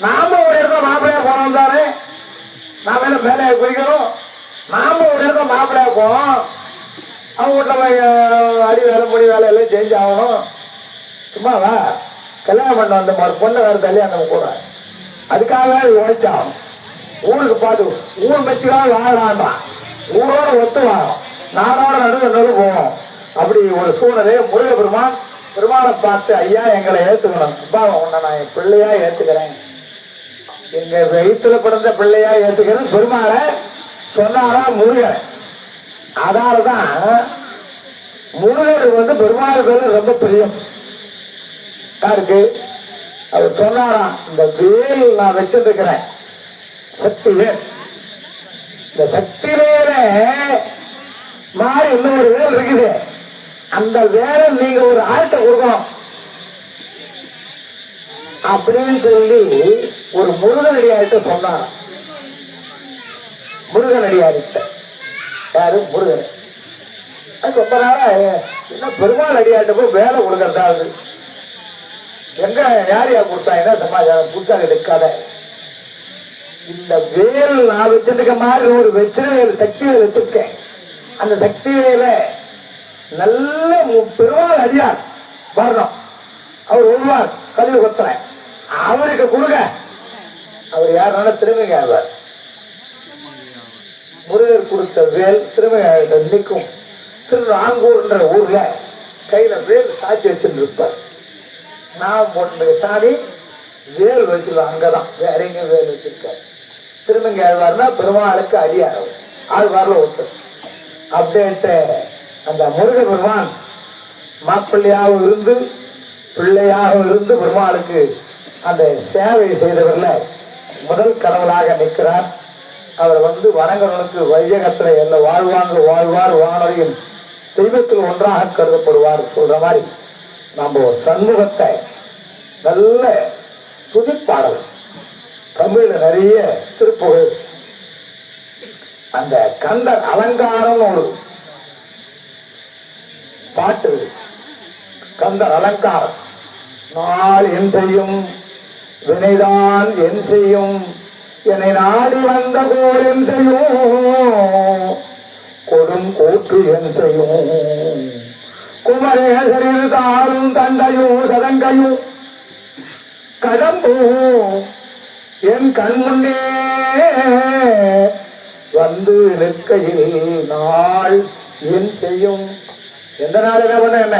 நாம ஒரு இடத்துல மாப்பிள்ளையா போனோம் தானே, நாம என்ன மேலே குதிக்கணும். நாம ஒரு இடத்துல மாப்பிள்ளையா போனோம், அவங்க வீட்டுல அடி வேலை முடி வேலை எல்லாம் சேஞ்ச் ஆகணும். சும்மாவா கல்யாணம் பண்ண வந்த மாதிரி பொண்ணை வேற கல்யாணம் கூட அதுக்காக உழைச்சாகணும். ஊருக்கு பார்த்து ஊர் வச்சுக்காக வாழலான்றான். ஊரோட ஒத்து வாழும், நாடோட நடுவு போவோம். அப்படி ஒரு சூழ்நிலை முருக பெருமாளை பார்த்து, ஐயா எங்களை ஏத்துக்கணும், அப்பா உன்னை நான் என் பிள்ளையா ஏத்துக்கிறேன், எங்க வயிற்றுல பிறந்த பிள்ளையா ஏத்துக்கிறேன் பெருமாளை சொன்னாரா முருகன். அதாலதான் முருகனுக்கு பெருமாள் பேரு ரொம்ப பிரியம். யாருக்கு? அவர் சொன்னாராம், இந்த வேல் நான் வச்சிருக்கிறேன் சக்தி வேல், இந்த சக்தி வேல மாறி இன்னொரு வேல் இருக்குது, அந்த வேலை நீங்க ஒரு ஆள்கிட்ட கொடுக்கணும். அப்படின்னு சொல்லி ஒரு முருகனடியார்கிட்ட சொன்னார். முருகனடியார்கிட்ட யாரு? முருகன். அது ரொம்ப நாளா இன்னும் பெருமாள் அடியார்கிட்ட போய் வேலை கொடுக்கறதா அது எங்க யார் யார் கொடுத்தாங்கன்னா சமாஜம் புத்தாங்க எடுக்காத. இந்த வேல் நான் வச்சிருக்க மாதிரி ஒரு வெற்றிவேல் சக்தி வேல் வச்சிருக்கேன். அந்த சக்தி வேலை நல்ல பெருமாள் அடியார் வரணும். அவர் வருவார் கல்வி கொத்துறேன் அவருக்கு கொடுங்க. அவர் யாருனால திரும்பிங்க. முருகர் கொடுத்த வேல் திரும்பிங்க நிற்கும். திருநாங்கூர்ன்ற ஊர்ல கையில வேல் சாட்சி வச்சுட்டு இருப்பார். நான் போட்டு சாமி வேல் வச்சிருவோம். அங்கதான் வேற எங்க வேல் வச்சிருக்காரு. திருமங்க ஆழ்வார்னா பெருமாளுக்கு அடியார். ஆழ்வார்ல ஒருத்தர். அப்படின்ட்டு அந்த முருக பெருமான் மாப்பிள்ளையாகவும் இருந்து பிள்ளையாகவும் இருந்து பெருமாளுக்கு அந்த சேவை செய்தவர்ல முதல் கடவுளாக நிற்கிறார். அவர் வணங்குவதற்கு வையகத்துல என்ன வாழ்வாங்க வாழ்வார் வானொலியும் தெய்வத்தில் ஒன்றாக கருதப்படுவார் சொல்ற மாதிரி நம்ம சண்முகத்தை நல்ல துதிப்பாடல் தமிழ்ல நிறைய திருப்புகழ். அந்த கந்தர் அலங்காரம் ஒரு பாட்டு. கந்தர் அலங்காரம். நாள் என் செய்யும் வினைதான் என் செய்யும் என்னை நாடி வந்த கோர் என் செய்யும் கொடும் கூற்று என் செய்யும் குமரேசரில் தாரும் தந்தையும் சதங்கையும் கடம்பும் என் கண்முன்னே வந்து நிற்கையில் நாள் என் செய்யும். எந்த நாள் என்ன பண்ண என்ன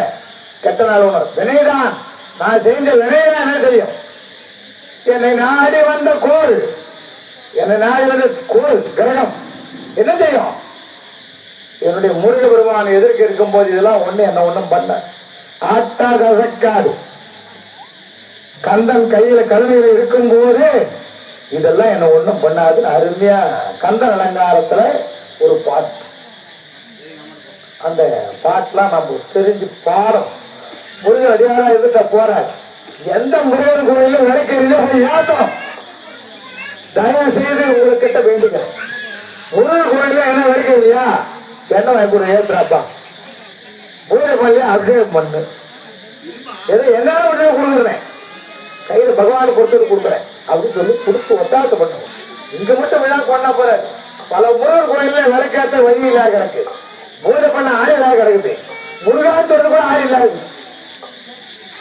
கெட்ட நாள் ஒண்ணு வினைதான். நான் செய்த வினைதான் என்ன செய்யும்? என்னை நாடி வந்த கோள் என்னை நாடி வந்த கோள் கிரகம் என்ன செய்யும்? என்னுடைய முருக பெருமான் எதிர்க்க இருக்கும் போது இதெல்லாம் ஒண்ணு என்ன ஒண்ணும் பண்ண ஆட்டாதக்காது. கந்தன் கையில கல்வியில இருக்கும் போது இதெல்லாம் என்ன ஒண்ணும் பண்ணாதுன்னு அருமையா கந்தன் அலங்காரத்துல ஒரு பாட்டு. அந்த பாட்டுலாம் நம்ம தெரிஞ்சு பாடம். முருகன் அடியாரா இருந்துட்ட போறாரு. எந்த முருகன் கோயில விளக்கிறீங்க போய் ஏத்தம். தயவு செய்து உங்ககிட்ட வேண்டிக்கிறேன். முருகன் கோயில என்ன விளக்கிறீங்களா? என்ன வாங்கி ஏத்துறாப்பா பூஜை பண்ணி அபிஷேகம் பண்ணு. எது என்ன கொடுக்குறேன் கையில பகவான் கொடுத்துட்டு கொடுக்குறேன் அப்படின்னு சொல்லி கொடுத்து ஒத்தாசை பண்ணுவோம். இங்க மட்டும் விழா பண்ணா போற பல முருகன் கோயில்ல விளக்கேற்ற வழி இல்லாத கிடக்கு. பூஜை பண்ண ஆள் இல்லாத கிடக்குது. முருகாத்தோடு கூட ஆள் இல்லாது.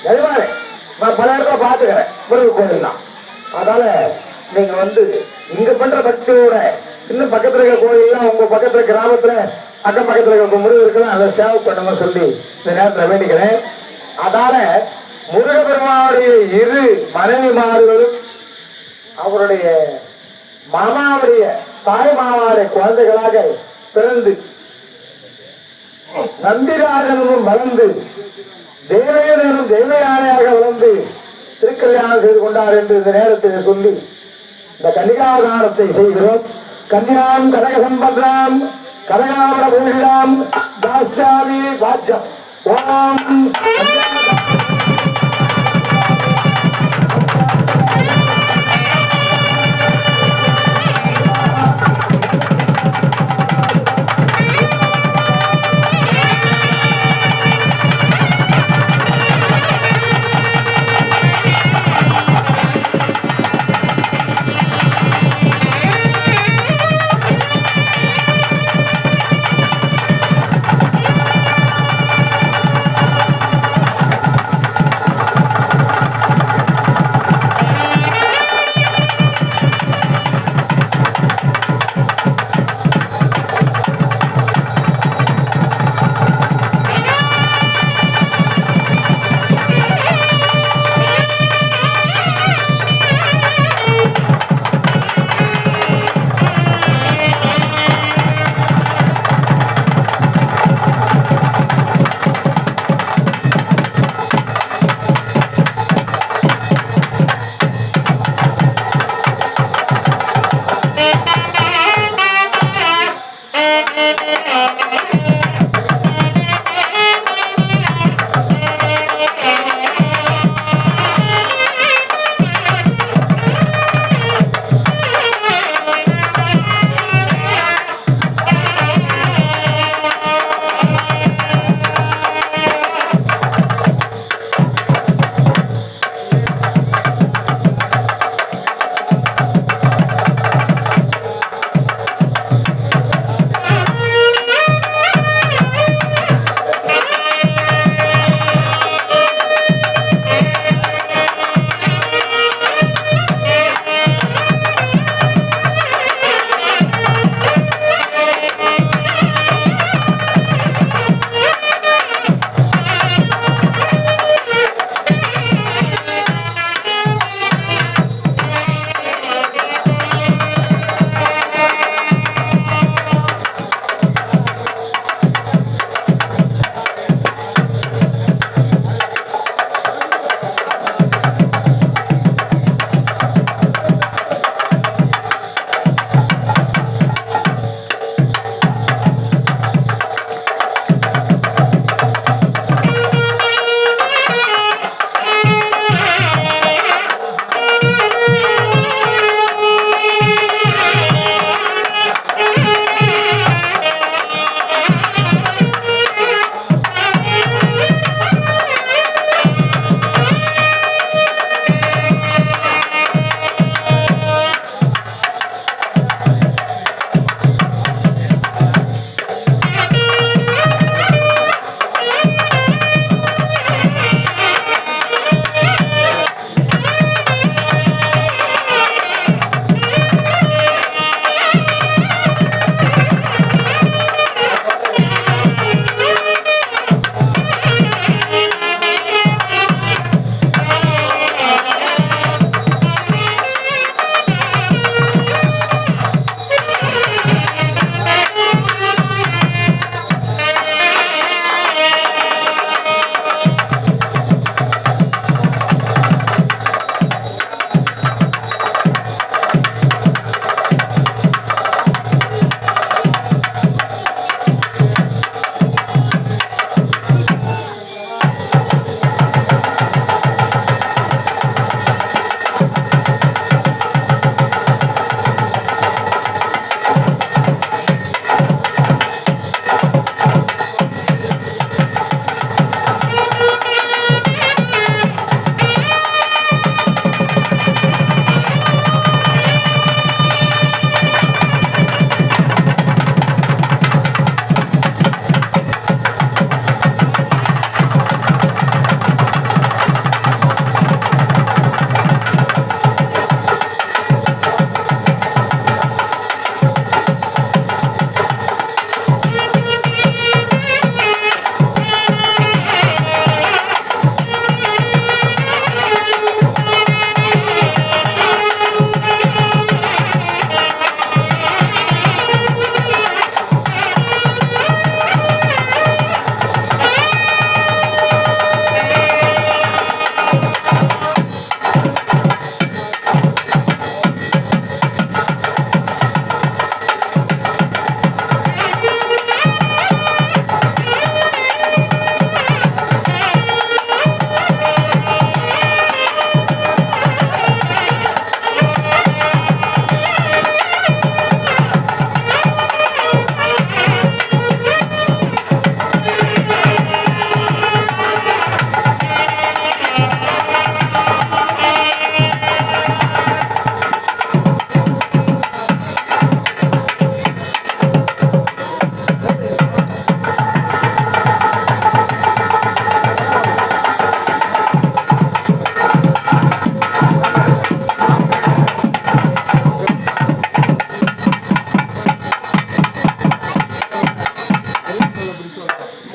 நிஜமாவே நான் பல இடத்துல பாத்துக்கிறேன் முருகன் கோயில் தான். அதனால நீங்க இங்க பண்ற பக்தியோட இன்னும் பக்கத்துல இருக்க கோயில்லாம் உங்க பக்கத்துல கிராமத்துல அக்கம் பக்கத்துல இருக்க முருகருக்குலாம் அதை சேவை பண்ணுங்க சொல்லி இந்த நேரத்தில் வேண்டிக்கிறேன். அதால முருக பெருமானுடைய இரு மனைவிமார்களும் அவருடைய மாமாவுடைய தாய் மாமாவுடைய குழந்தைகளாக பிறந்து நம்பிராஜனும் வளர்ந்து தேவையனும் தெய்வயானையாக வளர்ந்து திருக்கல்யாணம் செய்து கொண்டார் என்று இந்த நேரத்தில் சொல்லி இந்த கன்னிகாதானத்தை செய்கிறோம். கன்னியாம் கனக சம்பத்ராம் கனகாவர பூஷிதாம் தாஸ்யாமி வாஜ்யம். ஓம்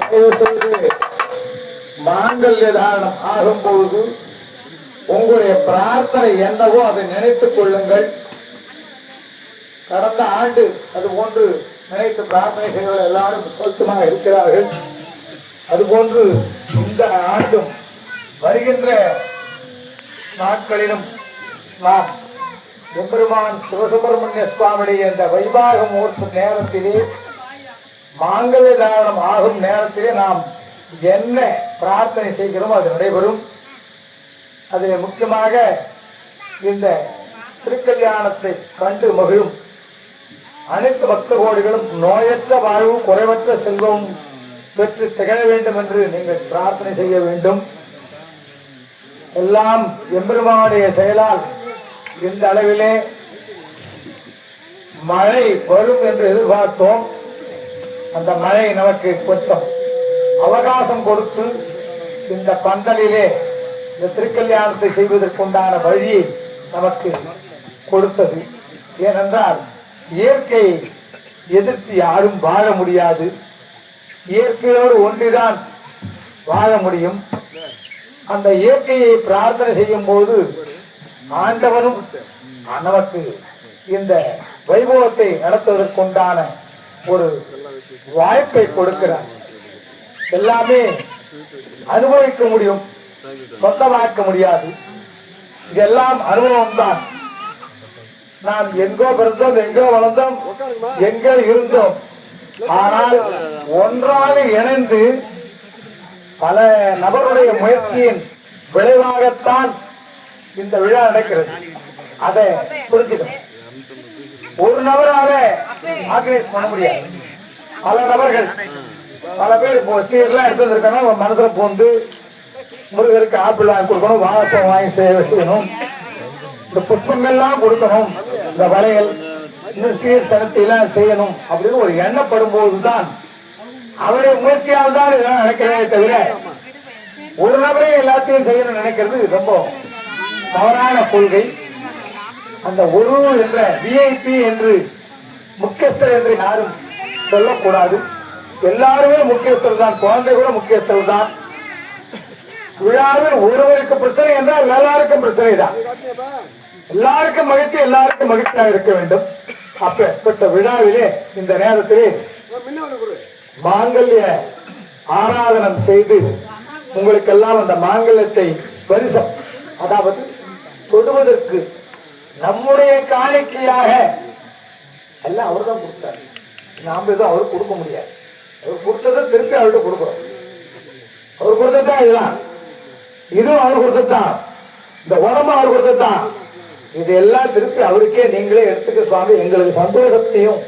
தயவு செய்து மாங்கல்ய தாரணம் ஆகும்போது உங்களுடைய பிரார்த்தனை என்னவோ அதை நினைத்துக் கொள்ளுங்கள். கடந்த ஆண்டு அது போன்று நினைத்து பிரார்த்தனை செய்வர்கள் எல்லாரும் சொந்தமாக இருக்கிறார்கள். அதுபோன்று இந்த ஆண்டும் வருகின்ற நாட்களிலும் நாம் எம்பெருமான் சிவசுப்பிரமணிய சுவாமியுடைய இந்த வைபாக முகூர்த்த நேரத்திலே மாங்கல்ய தாரணம் ஆகும் நேரத்திலே நாம் என்ன பிரார்த்தனை செய்கிறோம் அது நடைபெறும். அதில் முக்கியமாக இந்த திருக்கல்யாணத்தை கண்டு மகிழும் அனைத்து பக்த கோடிகளும் நோயற்ற வாழ்வும் குறைவற்ற செல்வமும் பெற்று திகழ வேண்டும் என்று நீங்கள் பிரார்த்தனை செய்ய வேண்டும். எல்லாம் எம்பெருமானுடைய செயலால் இந்த அளவிலே மழை வரும் என்று எதிர்பார்த்தோம். அந்த மழை நமக்கு கொஞ்சம் அவகாசம் கொடுத்து இந்த பந்தலிலே இந்த திருக்கல்யாணத்தை செய்வதற்குண்டான வழியை நமக்கு கொடுத்தது. ஏனென்றால் இயற்கையை எதிர்த்து யாரும் வாழ முடியாது. இயற்கையோடு ஒன்றிதான் வாழ முடியும். அந்த இயற்கையை பிரார்த்தனை செய்யும் போது ஆண்டவனும் நமக்கு இந்த வைபவத்தை நடத்துவதற்குண்டான ஒரு வாய்ப்பை கொடுக்கிறார். எல்லாமே அனுபவிக்க முடியும், சொந்தமாக்க முடியாது. இதெல்லாம் அனுபவம் தான். நாம் எங்கோ பிறந்தோம், எங்கோ வளர்ந்தோம், எங்கோ இருந்தோம். ஆனால் ஒன்றாக இணைந்து பல நபருடைய முயற்சியின் விளைவாகத்தான் இந்த விழா நடக்கிறது. அதை புரிஞ்சுக்கணும். ஒரு நபரால ஆர்கனைஸ் பண்ண முடியாது. பல நபர்கள், பல பேர் இப்போ சீரெல்லாம் எடுத்து வந்திருக்காங்க. மனசுல போந்து முருகருக்கு ஆப்பிள் வாங்கி கொடுக்கணும், வாழைப்பழம் வாங்கி செய்யணும், இந்த புஷ்பங்கள்லாம் கொடுக்கணும், இந்த வளையல் இன்னும் சீர் சனத்தை எல்லாம் செய்யணும் அப்படின்னு ஒரு எண்ணப்படும் போதுதான் அவருடைய முயற்சியால் தான் இதெல்லாம் நினைக்கிறதே தவிர ஒரு நபரே எல்லாத்தையும் செய்யணும்னு நினைக்கிறது ரொம்ப தவறான கொள்கை. அந்த ஒரு என்ற விஐபி என்று முக்கியஸ்தர் என்று யாரும் சொல்லக்கூடாது. எல்லாருமே முக்கியஸ்தர் தான். குழந்தை கூட முக்கியஸ்தர் தான். விழாவில் ஒருவருக்கு பிரச்சனை என்றால் எல்லாருக்கும் பிரச்சனை தான். எல்லாருக்கும் மகிழ்ச்சி, எல்லாருக்கும் மகிழ்ச்சியாக இருக்க வேண்டும். அப்பேற்பட்ட விழாவிலே இந்த நேரத்திலே மாங்கல்ய ஆராதனம் செய்து உங்களுக்கெல்லாம் அந்த மாங்கல்யத்தை ஸ்பரிசம், அதாவது தொடுவதற்கு நம்முடைய காணிக்கையாக எல்லாம் அவர் தான் கொடுத்தார். நாம எதுவும் அவருக்கு கொடுக்க முடியாது. அவர் கொடுத்ததை திருப்பி அவர்கிட்ட கொடுக்குறோம். அவர் கொடுத்ததான் இதெல்லாம், இதுவும் அவர் கொடுத்ததான், இந்த உடம்பு அவர் கொடுத்ததான். இது எல்லாம் திருப்பி அவருக்கே நீங்களே எடுத்துக்க சுவாமி. எங்களுக்கு சந்தோஷத்தையும்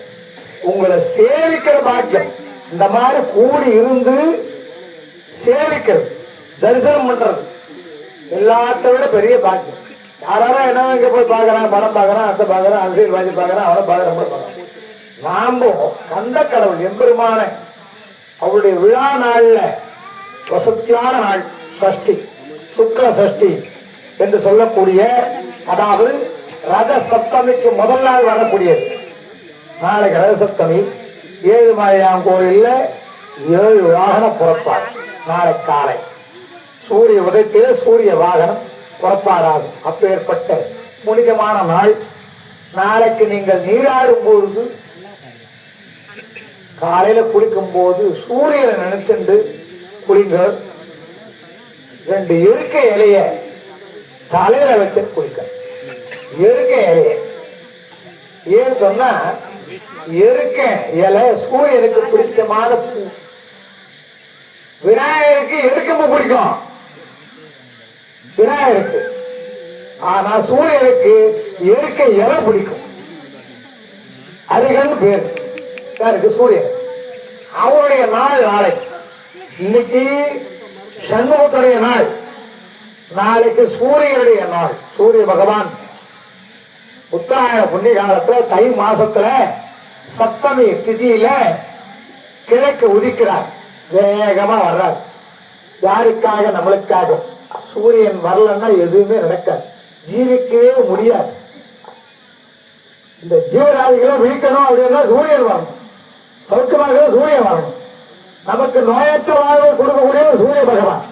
உங்களை சேவிக்கிற பாக்கியம், இந்த மாதிரி கூடி இருந்து சேவிக்கிறது, தரிசனம் பண்றது எல்லாத்த விட பெரிய பாக்கியம். யாராலும் என்ன இங்க போய் பாக்குறான், படம் பாக்குறான், அத்தை பாக்குறான், அரசியல்வாதி பாக்குறான், அவனை பாக்குறான். நாமும் கந்த கடவுள் எம்பெருமான அவருடைய விழா நாள்ல வசத்தியான நாள் சஷ்டி, சுக்ல சஷ்டி என்று சொல்லக்கூடிய, அதாவது ரத சப்தமிக்கு முதல் நாள் வரக்கூடியது. நாளைக்கு ரத சப்தமி. ஏழுமலையான் கோயில்ல 7 வாகன புறப்பாடு. நாளை காலை சூரிய உதயத்திலே சூரிய வாகனம் புறப்பாடாகும். அப்பேற்பட்ட புனிதமான நாள். நாளைக்கு நீங்கள் நீராடும் பொழுது காலையில குளிக்கும் போது சூரியனை நினைச்சுண்டு குளிங்க. 2 இருக்கை இலைய தலையில வச்சு குளிக்க. இருக்கை இலைய ஏன் சொன்னா, இருக்க இலை சூரியனுக்கு பிடிச்சமான பூ. விநாயகருக்கு எருக்கம்பு பிடிக்கும் விநாயகருக்கு. ஆனா சூரியனுக்கு எருக்க இலை பிடிக்கும். அதுக்கு பேர் யாருக்கு? சூரியன். அவருடைய நாள் நாளை. இன்னைக்கு சண்முகத்துடைய நாள், நாளைக்கு சூரியனுடைய நாள். சூரிய பகவான் உத்தராயண புண்ணிய காலத்துல தை மாசத்துல சப்தமி திதியில கிழக்கு உதிக்கிறார். வேகமா வர்றார். யாருக்காக? நம்மளுக்காக. சூரியன் வரலன்னா எதுவுமே நடக்காது, ஜீவிக்கவே முடியாது. இந்த ஜீவராதிகளும் விழிக்கணும் அப்படின்னா சூரியன் வரணும். சௌக்கியமாக சூரியன் வரணும். நமக்கு நோயற்ற வாழ்வை கொடுக்கக்கூடிய சூரிய பகவான்,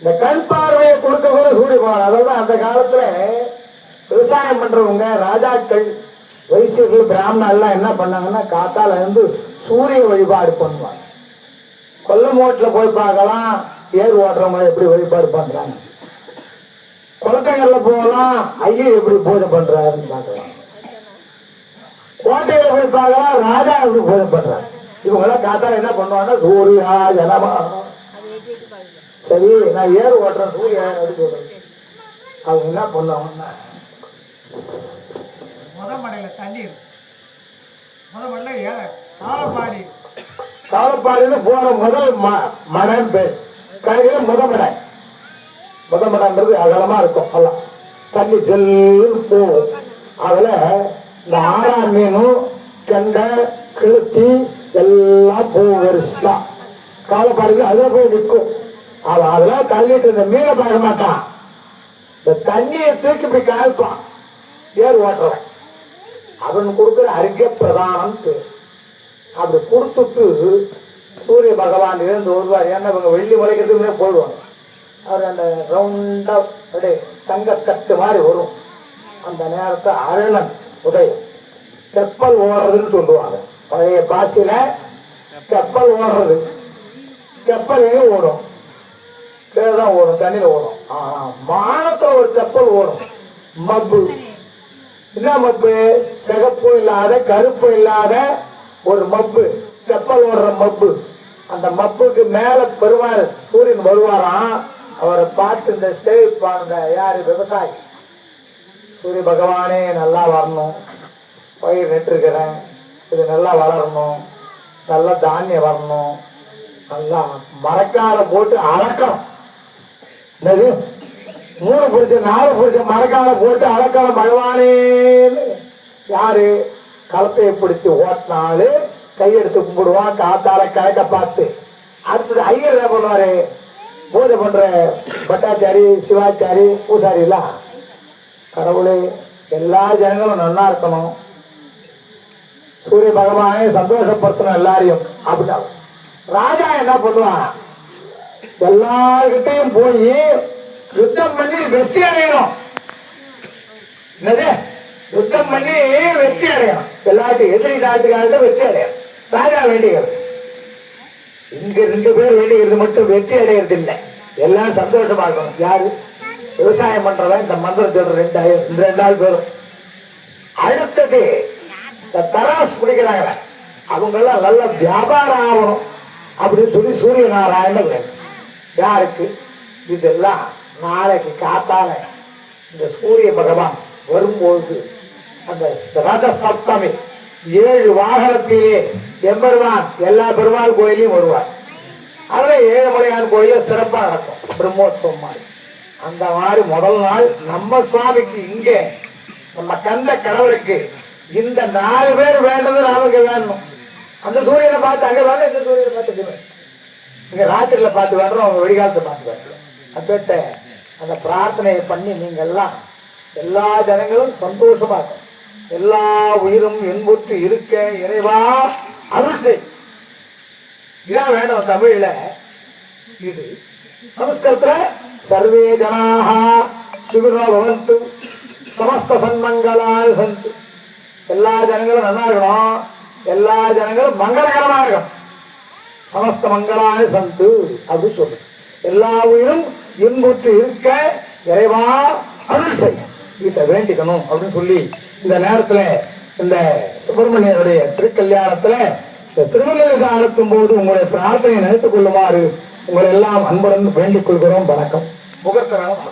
இந்த கண் பார்வையை கொடுக்கக்கூடிய சூரிய பகவான். அதாவது அந்த காலத்துல விவசாயம் பண்றவங்க ராஜாக்கள் வைசியர்கள் பிராமணர் எல்லாம் என்ன பண்ணாங்கன்னா காத்தால இருந்து சூரிய வழிபாடு பண்ணுவாங்க. கொல்லமோட்டில் போய் பார்க்கலாம் ஏர் ஓட்டுறவங்க எப்படி வழிபாடு பண்றாங்க, குளத்தங்கள்ல போகலாம் ஐயர் எப்படி பூஜை பண்றாருன்னு பார்க்கலாம், கோட்டையில போய் பார்க்கலாம் ராஜா எப்படி பூஜை பண்றாங்க. இவங்க எல்லாம் காத்தால என்ன பண்ணுவாங்கன்னா சூரியா ஜனமா சரி நான் ஏர் ஓட்டுறேன் சூரிய அவங்க என்ன பண்ணுவாங்கன்னா முதமடையில தண்ணீர் முதமடையில காலப்பாடி காலப்பாடின்னு போற முதல் மடன் பேர் கரையில முதமடைன்றது அகலமா இருக்கும் எல்லாம் தண்ணி ஜெல்லுன்னு போகும். அதுல இந்த ஆறாம் மீனும் கெண்டை கிழத்தி எல்லாம் போகும் வருஷா காலப்பாடிக்கு அதுல போய் நிற்கும். அதெல்லாம் தள்ளிட்டு இந்த மீனை பார்க்க மாட்டான், இந்த தண்ணியை தூக்கி போய் காய்ப்பான் ஏர் ஓட்டுறவன். அவன் கொடுக்குற அருகே பிரதானம் அப்படி கொடுத்துட்டு சூரிய பகவான் இருந்து வருவார். ஏன்னா இவங்க வெள்ளி முளைக்கிறதுக்குமே போடுவாங்க. அவர் அந்த ரவுண்டா அப்படியே தங்கத்தட்டு மாதிரி வரும். அந்த நேரத்தை அருணன் உதயம் கப்பல் ஓடுறதுன்னு சொல்லுவாங்க. பழைய பாசியில கப்பல் ஓடுறது, கப்பல் எங்க ஓடும் கீழதான் ஓடும், தண்ணியில ஓடும். மானத்துல ஒரு கப்பல் ஓடும் மப்பு. என்ன மப்பு? சிகப்பு இல்லாத கருப்பு இல்லாத ஒரு மப்பு, கப்பல் ஓடுற மப்பு. அந்த மப்புக்கு மேல பெருமாள் சூரியன் வருவாராம். அவரை பார்த்து இந்த சேவிப்பாங்க யாரு? விவசாயி. சூரிய பகவானே நல்லா வரணும், பயிர் நட்டுருக்கிறேன், இது நல்லா வளரணும், நல்லா தானியம் வரணும், நல்லா மரக்கால போட்டு அளக்கணும். என்னது 3 புரிச்ச 4 புரிச்ச மரக்கால போட்டு அளக்கலாம் பகவானேன்னு யாரு? கலப்பையை பிடிச்சி ஓட்டினாலு கையெடுத்து கும்பிடுவான் காத்தால கழக்க பார்த்து. அடுத்தது ஐயர் என்ன பண்ணுவாரு? பூஜை பண்ற பட்டாச்சாரி சிவாச்சாரி பூசாரி எல்லாம் கடவுளே எல்லா ஜனங்களும் நல்லா இருக்கணும், சூரிய பகவானே சந்தோஷப்படுத்தணும் எல்லாரையும் அப்படின்னா ராஜா என்ன பண்ணுவான்? எல்லார்கிட்டையும் போய் யுத்தம் பண்ணி வெற்றி அடையணும். என்னது? யுத்தம் பண்ணி வெற்றி அடையணும். எல்லாத்தையும் எதிரி நாட்டுக்கார்ட்ட வெற்றி அடையணும் ராஜா வேண்டியது. இங்க 2 பேர் வேண்டியது மட்டும் வெற்றி அடையிறது இல்லை, எல்லாம் சந்தோஷமா இருக்கணும். யாரு? விவசாயம் பண்றவன் இந்த மந்திரம் சொல்ற 2 ஆள் பேரும். அடுத்தது இந்த தராஸ் பிடிக்கிறாங்க, அவங்க எல்லாம் நல்ல வியாபாரம் ஆகணும் அப்படின்னு சொல்லி சூரிய நாராயணன் வேணும். யாருக்கு? இதெல்லாம் நாளைக்கு காத்தால இந்த சூரிய பகவான் வரும்போது அந்த ரத சப்தமி 7 வாகனத்திலே எம்பெருமான் எல்லா பெருமாள் கோயிலையும் வருவார். அதுல ஏழுமலையான் கோயில சிறப்பா நடக்கும் பிரம்மோத்சவம் மாதிரி. அந்த மாதிரி முதல் நாள் நம்ம சுவாமிக்கு இங்க நம்ம கந்த கடவுளுக்கு இந்த 4 பேர் வேண்டது நமக்கு வேணும். அந்த சூரியனை பார்த்து அங்க வேணும், இந்த சூரியனை பார்த்து இங்க ராத்திரில பார்த்து வேணும், அவங்க வெடிகாலத்தை பார்த்து வேணும். அப்பேட்ட அந்த பிரார்த்தனையை பண்ணி நீங்க எல்லாம் எல்லா ஜனங்களும் சந்தோஷமா இருக்கும், எல்லா உயிரும் என்புற்று இருக்க இறைவா அருள் செய். இதான் வேணும் தமிழ்ல. இது சமஸ்கிருதத்துல சர்வே ஜனாஹ சுகினோ பவந்து சமஸ்த சன்மங்களால் சந்து. எல்லா ஜனங்களும் நல்லா இருக்கணும், எல்லா ஜனங்களும் மங்களகரமா இருக்கணும். சமஸ்த மங்களான சந்து அப்படி சொல்லு. எல்லா உயிரும் இன்புற்று இருக்க இறைவா அருள் செய்ய இதை வேண்டிக்கணும் அப்படின்னு சொல்லி இந்த நேரத்துல இந்த சுப்பிரமணியனுடைய திருக்கல்யாணத்துல இந்த திருமணத்தை நடத்தும் போது உங்களுடைய பிரார்த்தனையை நினைத்துக் கொள்ளுமாறு உங்களை எல்லாம் அன்புடன் வேண்டிக் கொள்கிறோம். வணக்கம். முகர்த்தனம்.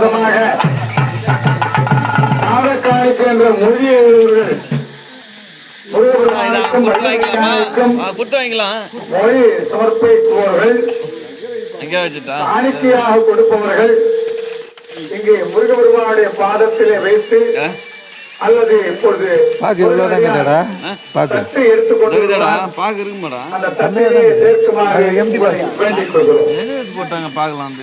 பிரசாதமாக ஆதக்காணிக்கு என்ற மொழியவர்கள் முருகபெருமானுக்கும் கொடுத்து வாங்கிக்கலாம். மொழி சமர்ப்பிப்பவர்கள் எங்கே வச்சுட்டா காணிக்கையாக கொடுப்பவர்கள் இங்கே முருகபெருமானுடைய பாதத்திலே வைத்து அல்லது இப்பொழுது தட்டு எடுத்துக்கொண்டு பாக்கு இருக்குமாடா அந்த தண்ணியை சேர்க்குமாறு வேண்டிக் கொள்கிறோம். போட்டாங்க பார்க்கலாம்.